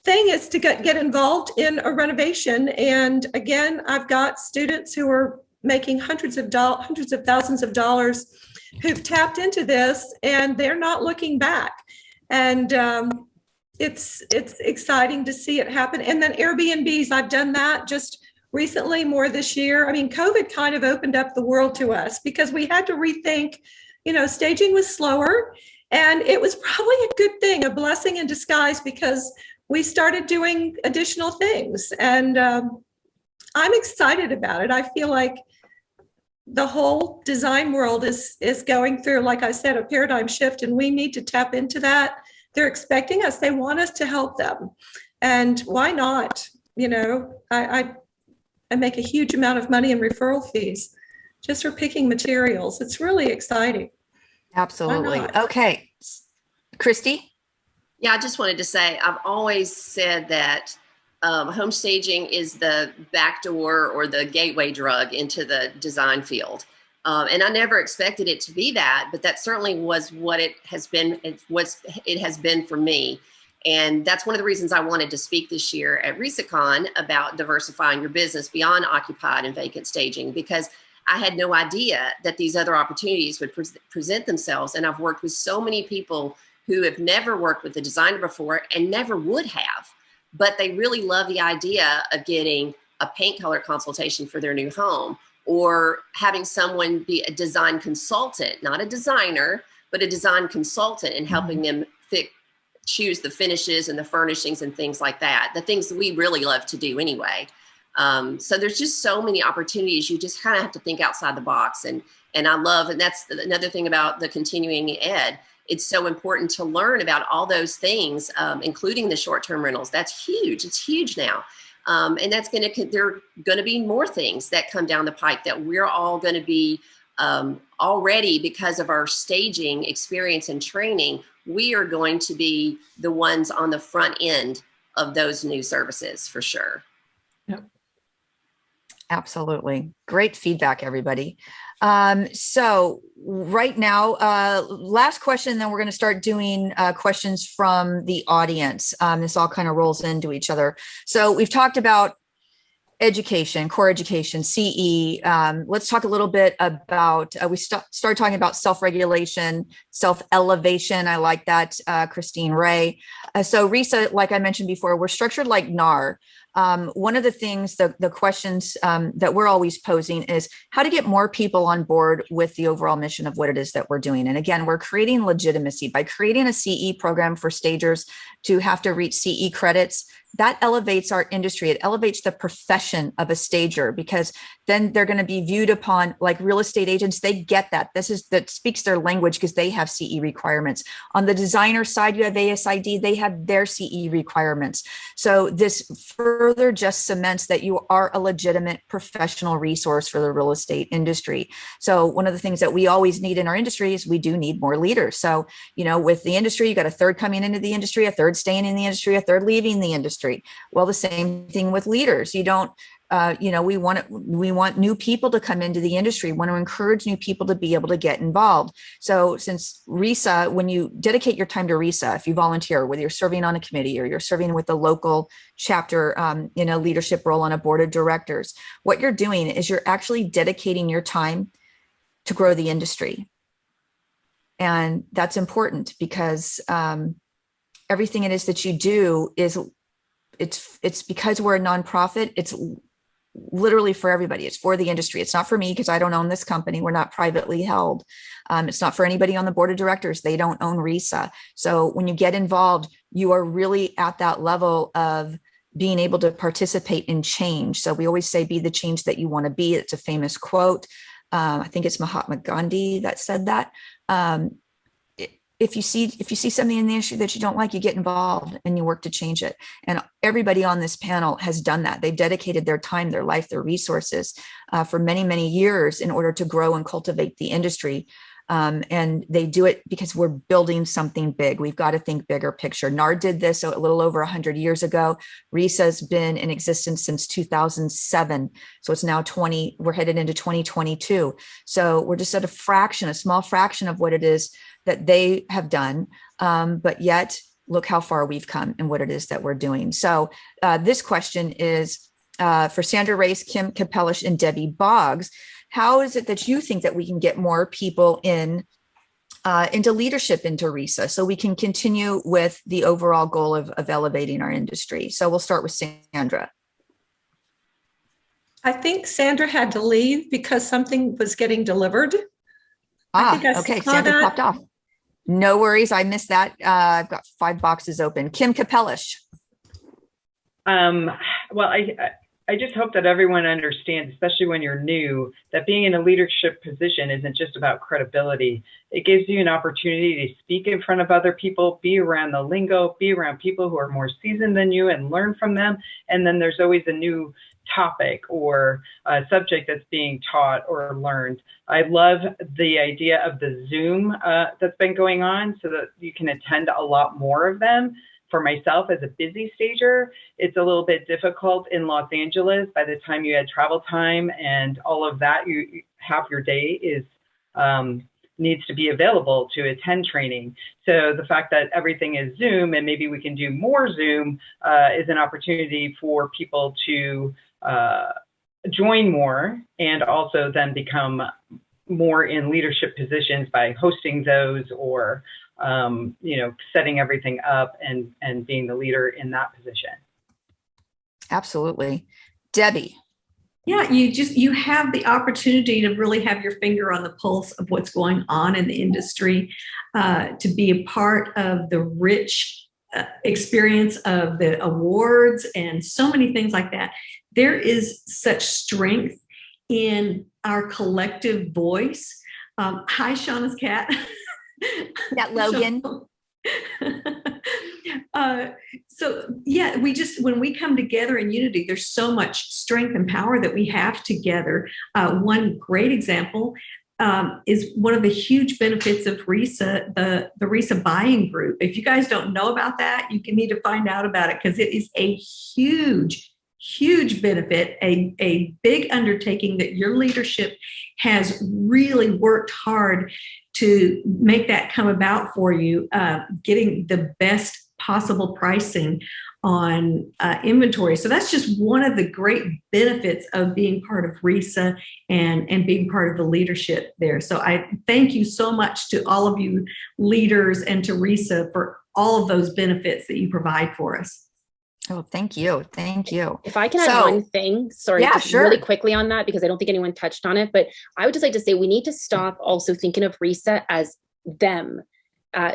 thing is to get involved in a renovation. And again, I've got students who are making hundreds of thousands of dollars who've tapped into this, and they're not looking back. And it's exciting to see it happen. And then Airbnbs, I've done that just recently, more this year. I mean, COVID kind of opened up the world to us because we had to rethink, staging was slower, and it was probably a good thing, a blessing in disguise, because we started doing additional things. And I'm excited about it. I feel like the whole design world is going through, like I said, a paradigm shift, and we need to tap into that. They're expecting us. They want us to help them. And why not? I make a huge amount of money in referral fees just for picking materials. It's really exciting. Absolutely. Okay. Christy? Yeah, I just wanted to say, I've always said that home staging is the backdoor or the gateway drug into the design field. And I never expected it to be that, but that certainly was what it has been. It has been for me. And that's one of the reasons I wanted to speak this year at RISACon about diversifying your business beyond occupied and vacant staging, because I had no idea that these other opportunities would present themselves. And I've worked with so many people who have never worked with a designer before and never would have, but they really love the idea of getting a paint color consultation for their new home, or having someone be a design consultant, not a designer, but a design consultant, and helping them choose the finishes and the furnishings and things like that, the things that we really love to do anyway. So there's just so many opportunities. You just kind of have to think outside the box. And I love, and that's another thing about the continuing ed. It's so important to learn about all those things, including the short-term rentals. That's huge. It's huge now. And there are going to be more things that come down the pike that we're all going to be already, because of our staging experience and training, we are going to be the ones on the front end of those new services for sure. Yep. Absolutely. Great feedback, everybody. So right now, last question, then we're going to start doing questions from the audience. This all kind of rolls into each other. So we've talked about education, core education, CE. Let's talk a little bit about, we started talking about self-regulation, self-elevation. I like that, Christine Ray. So RISA, like I mentioned before, we're structured like NAR. One of the things, the questions that we're always posing is how to get more people on board with the overall mission of what it is that we're doing. And again, we're creating legitimacy by creating a CE program for stagers to have to reach CE credits. That elevates our industry. It elevates the profession of a stager, because then they're going to be viewed upon like real estate agents. They get that. That speaks their language because they have CE requirements. On the designer side, you have ASID. They have their CE requirements. So this further just cements that you are a legitimate professional resource for the real estate industry. So one of the things that we always need in our industry is we do need more leaders. So, with the industry, you got a third coming into the industry, a third staying in the industry, a third leaving the industry. Well, the same thing with leaders. You don't, we want new people to come into the industry. We want to encourage new people to be able to get involved. So since RISA, when you dedicate your time to RISA, if you volunteer, whether you're serving on a committee or you're serving with a local chapter in a leadership role on a board of directors, what you're doing is you're actually dedicating your time to grow the industry. And that's important because everything it is that you do is it's because we're a nonprofit. It's literally for everybody. It's for the industry. It's not for me because I don't own this company. We're not privately held. It's not for anybody on the board of directors. They don't own RISA. So when you get involved, you are really at that level of being able to participate in change. So we always say, be the change that you want to be. It's a famous quote. I think it's Mahatma Gandhi that said that. If you see something in the industry that you don't like, you get involved and you work to change it. And everybody on this panel has done that. They've dedicated their time, their life, their resources for many, many years in order to grow and cultivate the industry. And they do it because we're building something big. We've got to think bigger picture. NARD did this a little over 100 years ago. RISA has been in existence since 2007. So it's now we're headed into 2022. So we're just at a small fraction of what it is that they have done. But yet look how far we've come and what it is that we're doing. So this question is for Sandra Race, Kim Capellish, and Debbie Boggs. How is it that you think that we can get more people into leadership into RISA so we can continue with the overall goal of elevating our industry? So we'll start with Sandra. I think Sandra had to leave because something was getting delivered. Okay, Sandra popped off. No worries, I missed that. I've got 5 boxes open. Kim Capellish. Well, I just hope that everyone understands, especially when you're new, that being in a leadership position isn't just about credibility. It gives you an opportunity to speak in front of other people, be around the lingo, be around people who are more seasoned than you and learn from them. And then there's always a new topic or a subject that's being taught or learned. I love the idea of the Zoom that's been going on so that you can attend a lot more of them. For myself as a busy stager, it's a little bit difficult in Los Angeles. By the time you add travel time and all of that, half your day is needs to be available to attend training. So the fact that everything is Zoom and maybe we can do more Zoom is an opportunity for people to join more and also then become more in leadership positions by hosting those or setting everything up and being the leader in that position. Absolutely. Debbie. Yeah, you have the opportunity to really have your finger on the pulse of what's going on in the industry, to be a part of the rich experience of the awards and so many things like that. There is such strength in our collective voice. Hi, Shauna's cat. That Logan. So yeah, when we come together in unity, there's so much strength and power that we have together. One great example is one of the huge benefits of RISA, the RISA buying group. If you guys don't know about that, you need to find out about it because it is a huge benefit, a big undertaking that your leadership has really worked hard to make that come about for you, getting the best possible pricing on inventory. So that's just one of the great benefits of being part of RISA and being part of the leadership there. So I thank you so much to all of you leaders and to RISA for all of those benefits that you provide for us. Oh, thank you. Thank you. If I can add one thing, sorry, yeah, just sure. really quickly on that, because I don't think anyone touched on it, but I would just like to say we need to stop also thinking of RISA as them.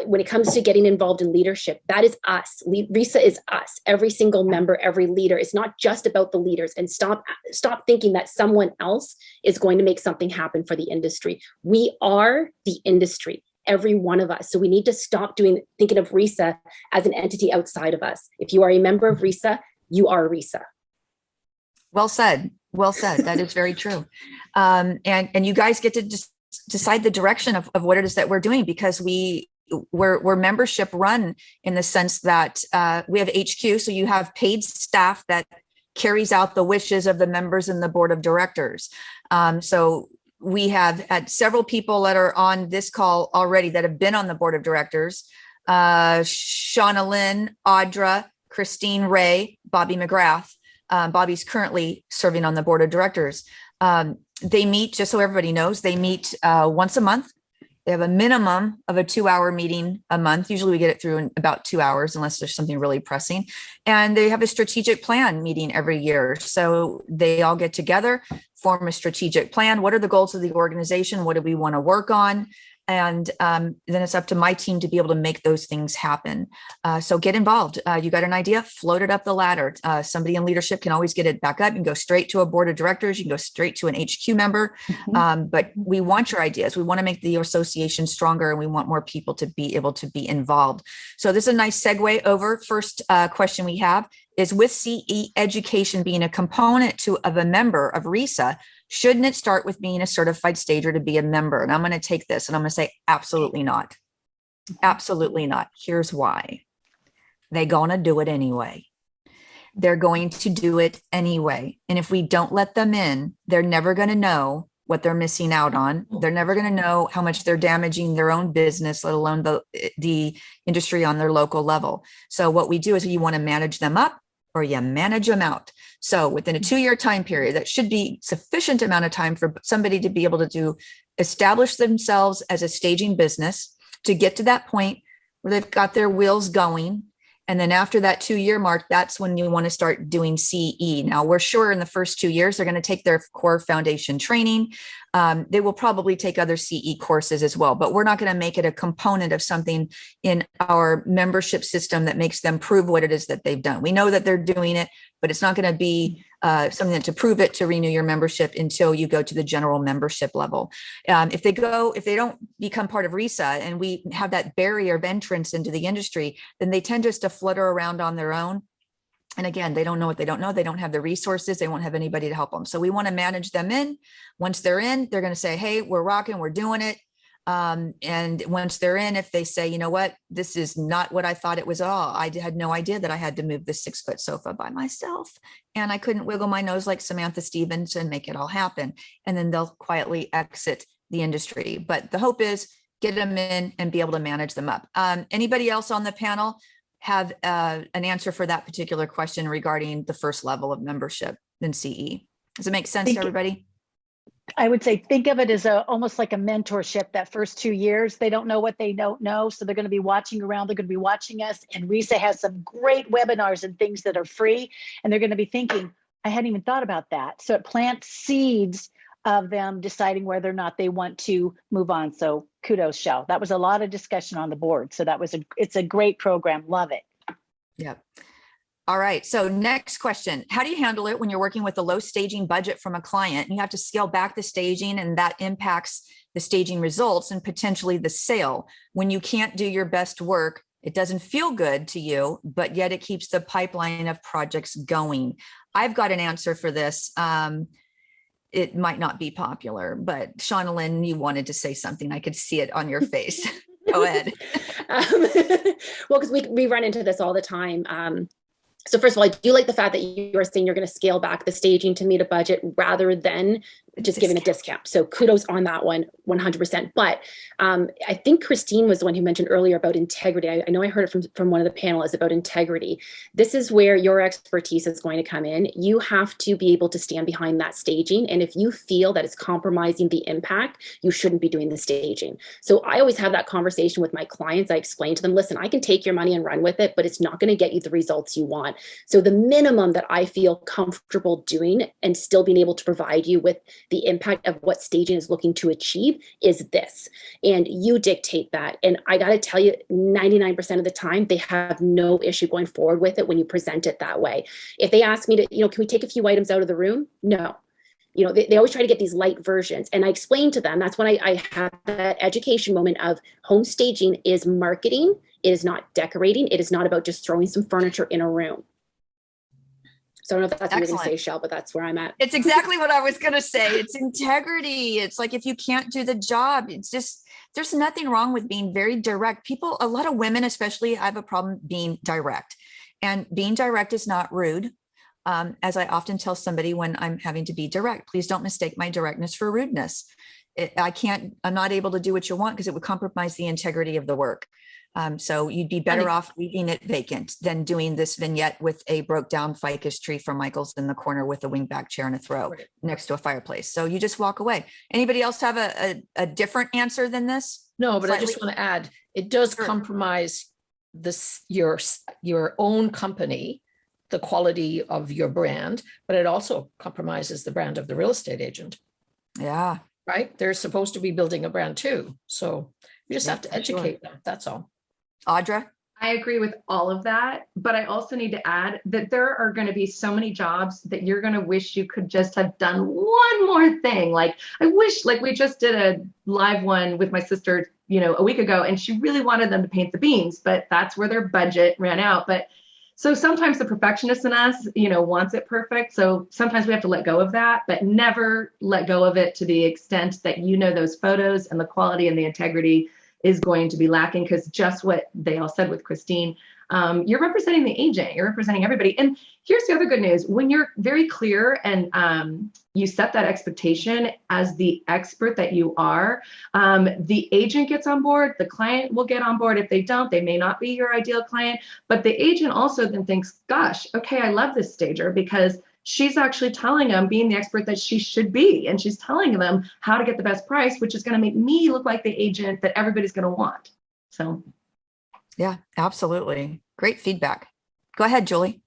When it comes to getting involved in leadership, that is us. RISA is us, every single member, every leader. It's not just about the leaders, and stop thinking that someone else is going to make something happen for the industry. We are the industry. Every one of us. So we need to stop thinking of RISA as an entity outside of us. If you are a member of RISA, you are RISA. Well said. Well said. That is very true. And you guys get to just decide the direction of what it is that we're doing, because we're membership run in the sense that we have HQ. So you have paid staff that carries out the wishes of the members and the board of directors. So we have had several people that are on this call already that have been on the board of directors. Shauna Lynn, Audra, Christine Ray, Bobby McGrath. Bobby's currently serving on the board of directors. They meet, just so everybody knows, they meet once a month. They have a minimum of a 2-hour meeting a month. Usually we get it through in about 2 hours, unless there's something really pressing. And they have a strategic plan meeting every year. So they all get together, form a strategic plan. What are the goals of the organization? What do we want to work on? And then it's up to my team to be able to make those things happen. So get involved. You got an idea, float it up the ladder. Somebody in leadership can always get it back up. You can go straight to a board of directors. You can go straight to an HQ member. But we want your ideas. We want to make the association stronger, and we want more people to be able to be involved. So this is a nice segue over. First question we have is, with CE education being a component of a member of RISA, shouldn't it start with being a certified stager to be a member? And I'm going to take this and I'm going to say, absolutely not. Absolutely not. Here's why. They're going to do it anyway. They're going to do it anyway. And if we don't let them in, they're never going to know what they're missing out on. They're never going to know how much they're damaging their own business, let alone the industry on their local level. So what we do is, you want to manage them up or you manage them out. So within a 2-year time period, that should be sufficient amount of time for somebody to be able to establish themselves as a staging business, to get to that point where they've got their wheels going. And then after that 2-year mark, that's when you want to start doing CE. Now, we're sure in the first 2 years, they're going to take their core foundation training. They will probably take other CE courses as well, but we're not going to make it a component of something in our membership system that makes them prove what it is that they've done. We know that they're doing it, but it's not going to be something that to prove it to renew your membership until you go to the general membership level. If they don't become part of RISA and we have that barrier of entrance into the industry, then they tend just to flutter around on their own. And again, they don't know what they don't know. They don't have the resources. They won't have anybody to help them. So we want to manage them in. Once they're in, they're going to say, hey, we're rocking, we're doing it. And once they're in, if they say, you know what, this is not what I thought it was all, I had no idea that I had to move this 6-foot sofa by myself. And I couldn't wiggle my nose like Samantha Stevens and make it all happen. And then they'll quietly exit the industry. But the hope is get them in and be able to manage them up. Anybody else on the panel have an answer for that particular question regarding the first level of membership in CE? Does it make sense to everybody? I would say, think of it as almost like a mentorship. That first 2 years, they don't know what they don't know. So they're going to be watching around. They're going to be watching us. And RISA has some great webinars and things that are free. And they're going to be thinking, I hadn't even thought about that. So it plants seeds of them deciding whether or not they want to move on. So kudos, Shell. That was a lot of discussion on the board. So it's a great program. Love it. Yep. All right. So next question, how do you handle it when you're working with a low staging budget from a client and you have to scale back the staging and that impacts the staging results and potentially the sale? When you can't do your best work, it doesn't feel good to you, but yet it keeps the pipeline of projects going. I've got an answer for this. It might not be popular, but Shauna-Lynn, you wanted to say something. I could see it on your face. Go ahead. Well, because we run into this all the time. So first of all, I do like the fact that you are saying you're going to scale back the staging to meet a budget rather than just giving a discount. So kudos on that one, 100%. But I think Christine was the one who mentioned earlier about integrity. I know I heard it from one of the panelists about integrity. This is where your expertise is going to come in. You have to be able to stand behind that staging. And if you feel that it's compromising the impact, you shouldn't be doing the staging. So I always have that conversation with my clients. I explain to them, listen, I can take your money and run with it, but it's not going to get you the results you want. So the minimum that I feel comfortable doing and still being able to provide you with the impact of what staging is looking to achieve is this. And you dictate that. And I got to tell you, 99% of the time, they have no issue going forward with it when you present it that way. If they ask me to, can we take a few items out of the room? No. They always try to get these light versions. And I explain to them, that's when I have that education moment of home staging is marketing. It is not decorating. It is not about just throwing some furniture in a room. So I don't know if that's what you're going to say, Shell, but that's where I'm at. It's exactly what I was going to say. It's integrity. It's like, if you can't do the job, it's just, there's nothing wrong with being very direct. People, a lot of women, especially, have a problem being direct, and being direct is not rude. As I often tell somebody when I'm having to be direct, please don't mistake my directness for rudeness. I'm not able to do what you want because it would compromise the integrity of the work. So you'd be better off leaving it vacant than doing this vignette with a broke down ficus tree from Michael's in the corner with a wingback chair and a throw next to a fireplace. So you just walk away. Anybody else have a different answer than this? No, but I just want to add, it does compromise your own company, the quality of your brand, but it also compromises the brand of the real estate agent. Yeah. right? They're supposed to be building a brand too. So you just have to for sure. educate them. That's all. Audra? I agree with all of that, but I also need to add that there are going to be so many jobs that you're going to wish you could just have done one more thing. Like I wish, like we just did a live one with my sister, a week ago, and she really wanted them to paint the beams, but that's where their budget ran out. But so sometimes the perfectionist in us, wants it perfect. So sometimes we have to let go of that, but never let go of it to the extent that those photos and the quality and the integrity is going to be lacking, because just what they all said with Christine, you're representing the agent, you're representing everybody. And here's the other good news. When you're very clear and you set that expectation as the expert that you are, the agent gets on board, the client will get on board. If they don't, they may not be your ideal client, but the agent also then thinks, gosh, okay, I love this stager because she's actually telling them, being the expert that she should be, and she's telling them how to get the best price, which is going to make me look like the agent that everybody's going to want. So, yeah, absolutely. Great feedback. Go ahead, Julie.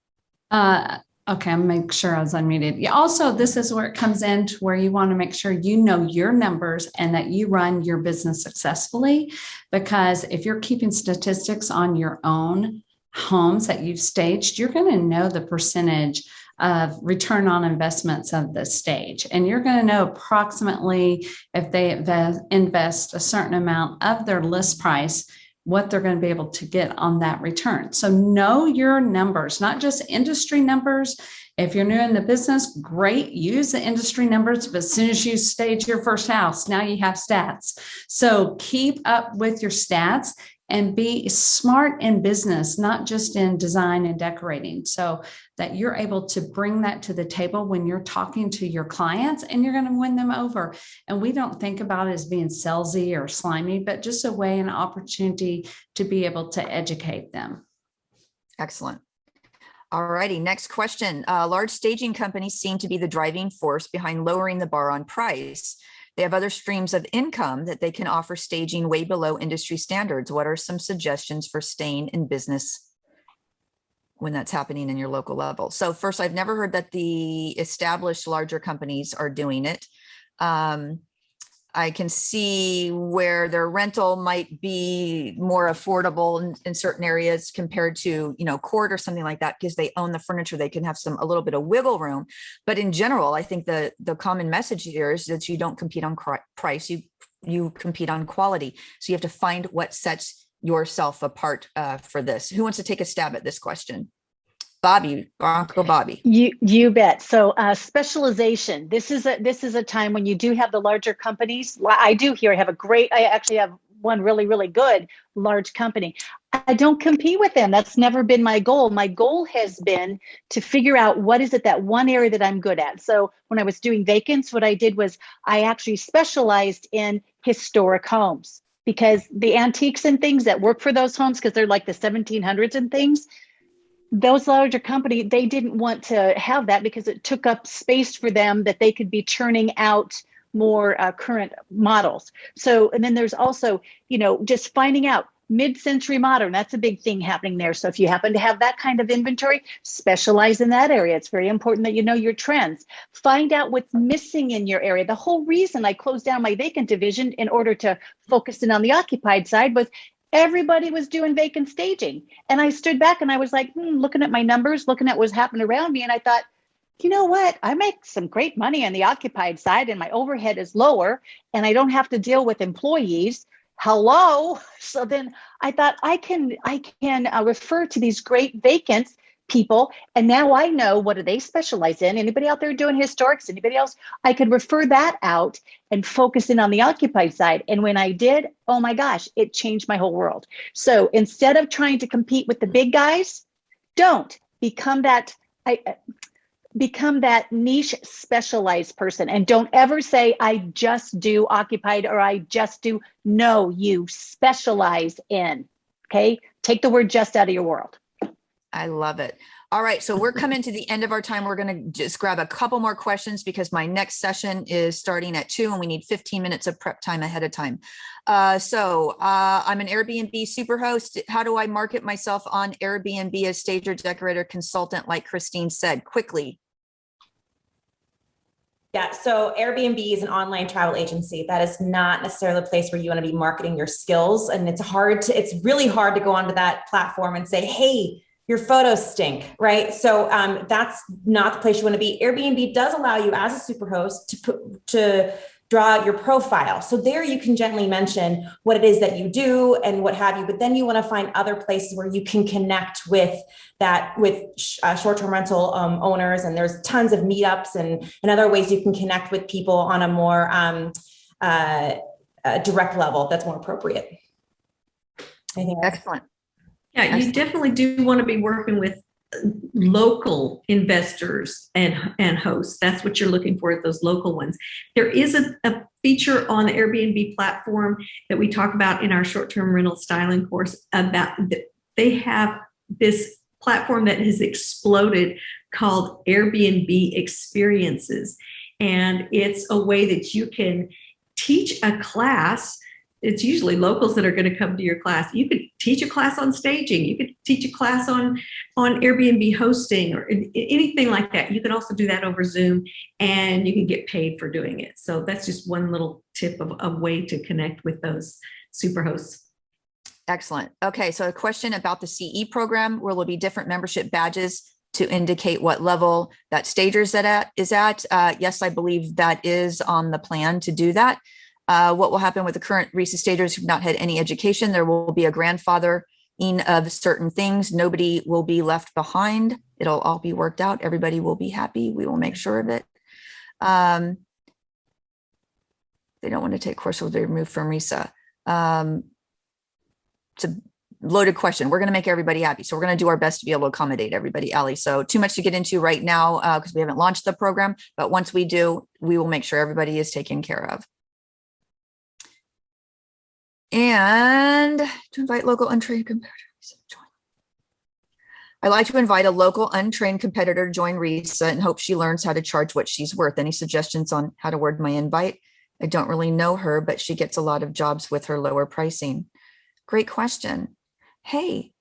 Okay, I'll make sure I was unmuted. Yeah, also, this is where it comes into where you want to make sure you know your numbers and that you run your business successfully. Because if you're keeping statistics on your own homes that you've staged, you're going to know the percentage of return on investments of the stage. And you're going to know approximately if they invest a certain amount of their list price, what they're going to be able to get on that return. So know your numbers, not just industry numbers. If you're new in the business, great, use the industry numbers. But as soon as you stage your first house, now you have stats. So keep up with your stats and be smart in business, not just in design and decorating, so that you're able to bring that to the table when you're talking to your clients and you're going to win them over. And we don't think about it as being salesy or slimy, but just a way, an opportunity to be able to educate them. Excellent. All righty, next question. Large staging companies seem to be the driving force behind lowering the bar on price. They have other streams of income that they can offer staging way below industry standards. What are some suggestions for staying in business when that's happening in your local level? So first, I've never heard that the established larger companies are doing it. I can see where their rental might be more affordable in certain areas compared to, court or something like that, because they own the furniture. They can have a little bit of wiggle room. But in general, I think the common message here is that you don't compete on price, you compete on quality. So you have to find what sets yourself apart for this. Who wants to take a stab at this question? Bobby, Bronco Bobby. You bet. So specialization. This is a time when you do have the larger companies. I actually have one really, really good large company. I don't compete with them. That's never been my goal. My goal has been to figure out what is it, that one area that I'm good at. So when I was doing vacants, what I did was I actually specialized in historic homes, because the antiques and things that work for those homes, because they're like the 1700s and things, those larger companies, they didn't want to have that because it took up space for them that they could be churning out more current models. So, and then there's also, just finding out mid-century modern, that's a big thing happening there. So if you happen to have that kind of inventory, specialize in that area. It's very important that you know your trends. Find out what's missing in your area. The whole reason I closed down my vacant division in order to focus in on the occupied side was everybody was doing vacant staging. And I stood back and I was like, looking at my numbers, looking at what's happening around me. And I thought, you know what? I make some great money on the occupied side and my overhead is lower and I don't have to deal with employees. Hello. So then I thought I can refer to these great vacant people. And now I know, what do they specialize in? Anybody out there doing historics? Anybody else? I could refer that out and focus in on the occupied side. And when I did, oh my gosh, it changed my whole world. So instead of trying to compete with the big guys, don't become that. Become that niche specialized person, and don't ever say, I just do occupied or I just do. No, you specialize in. Okay. Take the word just out of your world. I love it. All right. So we're coming to the end of our time. We're going to just grab a couple more questions because my next session is starting at 2 and we need 15 minutes of prep time ahead of time. I'm an Airbnb superhost. How do I market myself on Airbnb as stager, decorator, consultant, like Christine said? Quickly. Yeah, so Airbnb is an online travel agency. That is not necessarily a place where you want to be marketing your skills. And it's really hard to go onto that platform and say, hey, your photos stink, right? So that's not the place you want to be. Airbnb does allow you as a superhost to draw out your profile. So there you can gently mention what it is that you do and what have you, but then you want to find other places where you can connect with short-term rental owners. And there's tons of meetups and other ways you can connect with people on a more direct level that's more appropriate. Excellent. Yeah, you definitely do want to be working with local investors and hosts. That's what you're looking for, those local ones. There is a feature on the Airbnb platform that we talk about in our short-term rental styling course about they have this platform that has exploded called Airbnb Experiences. And it's a way that you can teach a class. It's usually locals that are going to come to your class. You could teach a class on staging. You could teach a class on Airbnb hosting or anything like that. You can also do that over Zoom, and you can get paid for doing it. So that's just one little tip of a way to connect with those super hosts. Excellent. Okay, so a question about the CE program, where there'll be different membership badges to indicate what level that stagers is at. Yes, I believe that is on the plan to do that. What will happen with the current RISA stagers who've not had any education? There will be a grandfathering of certain things. Nobody will be left behind. It'll all be worked out. Everybody will be happy. We will make sure of it. They don't want to take course, will be removed from RISA. It's a loaded question. We're going to make everybody happy. So we're going to do our best to be able to accommodate everybody, Allie. So too much to get into right now because we haven't launched the program. But once we do, we will make sure everybody is taken care of. And to invite local untrained competitors to join. I'd like to invite a local untrained competitor to join RISA and hope she learns how to charge what she's worth. Any suggestions on how to word my invite? I don't really know her, but she gets a lot of jobs with her lower pricing. Great question. Hey,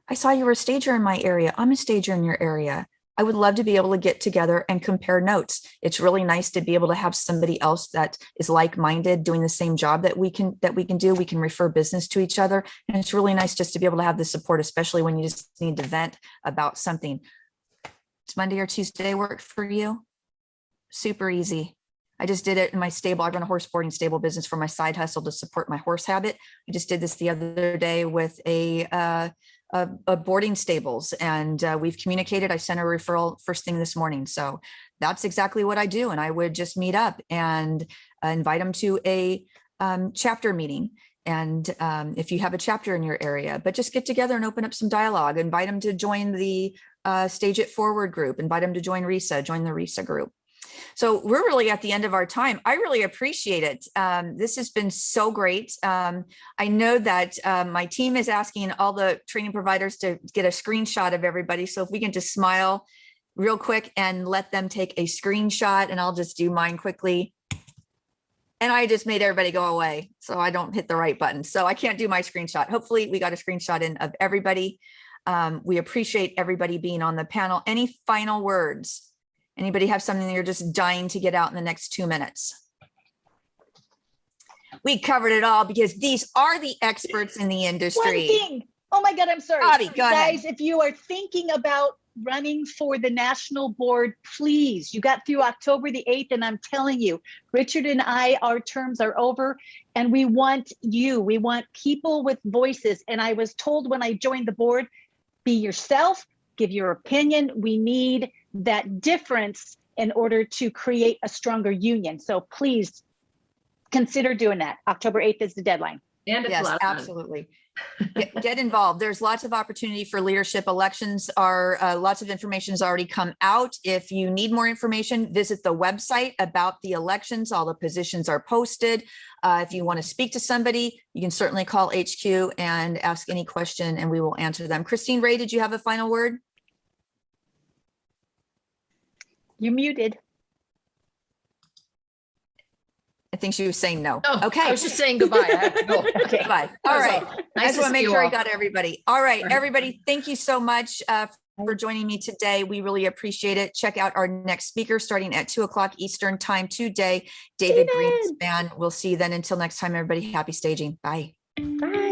I saw you were a stager in my area. I'm a stager in your area. I would love to be able to get together and compare notes. It's really nice to be able to have somebody else that is like-minded doing the same job that we can do. We can refer business to each other. And it's really nice just to be able to have the support, especially when you just need to vent about something. Does Monday or Tuesday work for you? Super easy. I just did it in my stable. I run a horse boarding stable business for my side hustle to support my horse habit. I just did this the other day with a boarding stables, and we've communicated. I sent a referral first thing this morning. So that's exactly what I do. And I would just meet up and invite them to a chapter meeting. And if you have a chapter in your area, but just get together and open up some dialogue, invite them to join the Stage It Forward group, invite them to join RISA, join the RISA group. So we're really at the end of our time. I really appreciate it. This has been so great. I know that my team is asking all the training providers to get a screenshot of everybody. So if we can just smile real quick and let them take a screenshot, and I'll just do mine quickly. And I just made everybody go away, so I don't hit the right button. So I can't do my screenshot. Hopefully we got a screenshot in of everybody. We appreciate everybody being on the panel. Any final words? Anybody have something that you're just dying to get out in the next 2 minutes? We covered it all because these are the experts in the industry. One thing. Oh my God, I'm sorry. Bobby, go Guys, ahead. if you are thinking about running for the national board, please, you got through October the 8th, and I'm telling you, Richard and I, our terms are over, and we want you. We want people with voices. And I was told when I joined the board, be yourself, give your opinion. We need that difference in order to create a stronger union. So please consider doing that. October 8th is the deadline. And it's yes, absolutely. Get involved. There's lots of opportunity for leadership. Elections are, lots of information has already come out. If you need more information, visit the website about the elections. All the positions are posted. If you want to speak to somebody, you can certainly call HQ and ask any question and we will answer them. Christine Ray, did you have a final word? You're muted. I think she was saying no. Oh, okay. I was just saying goodbye. I have to go. Okay, bye. All right. Nice I just want to see make you sure I all. got everybody. All right, everybody. Thank you so much for joining me today. We really appreciate it. Check out our next speaker starting at 2:00 Eastern time today, David Greenspan. We'll see you then. Until next time, everybody, happy staging. Bye. Bye.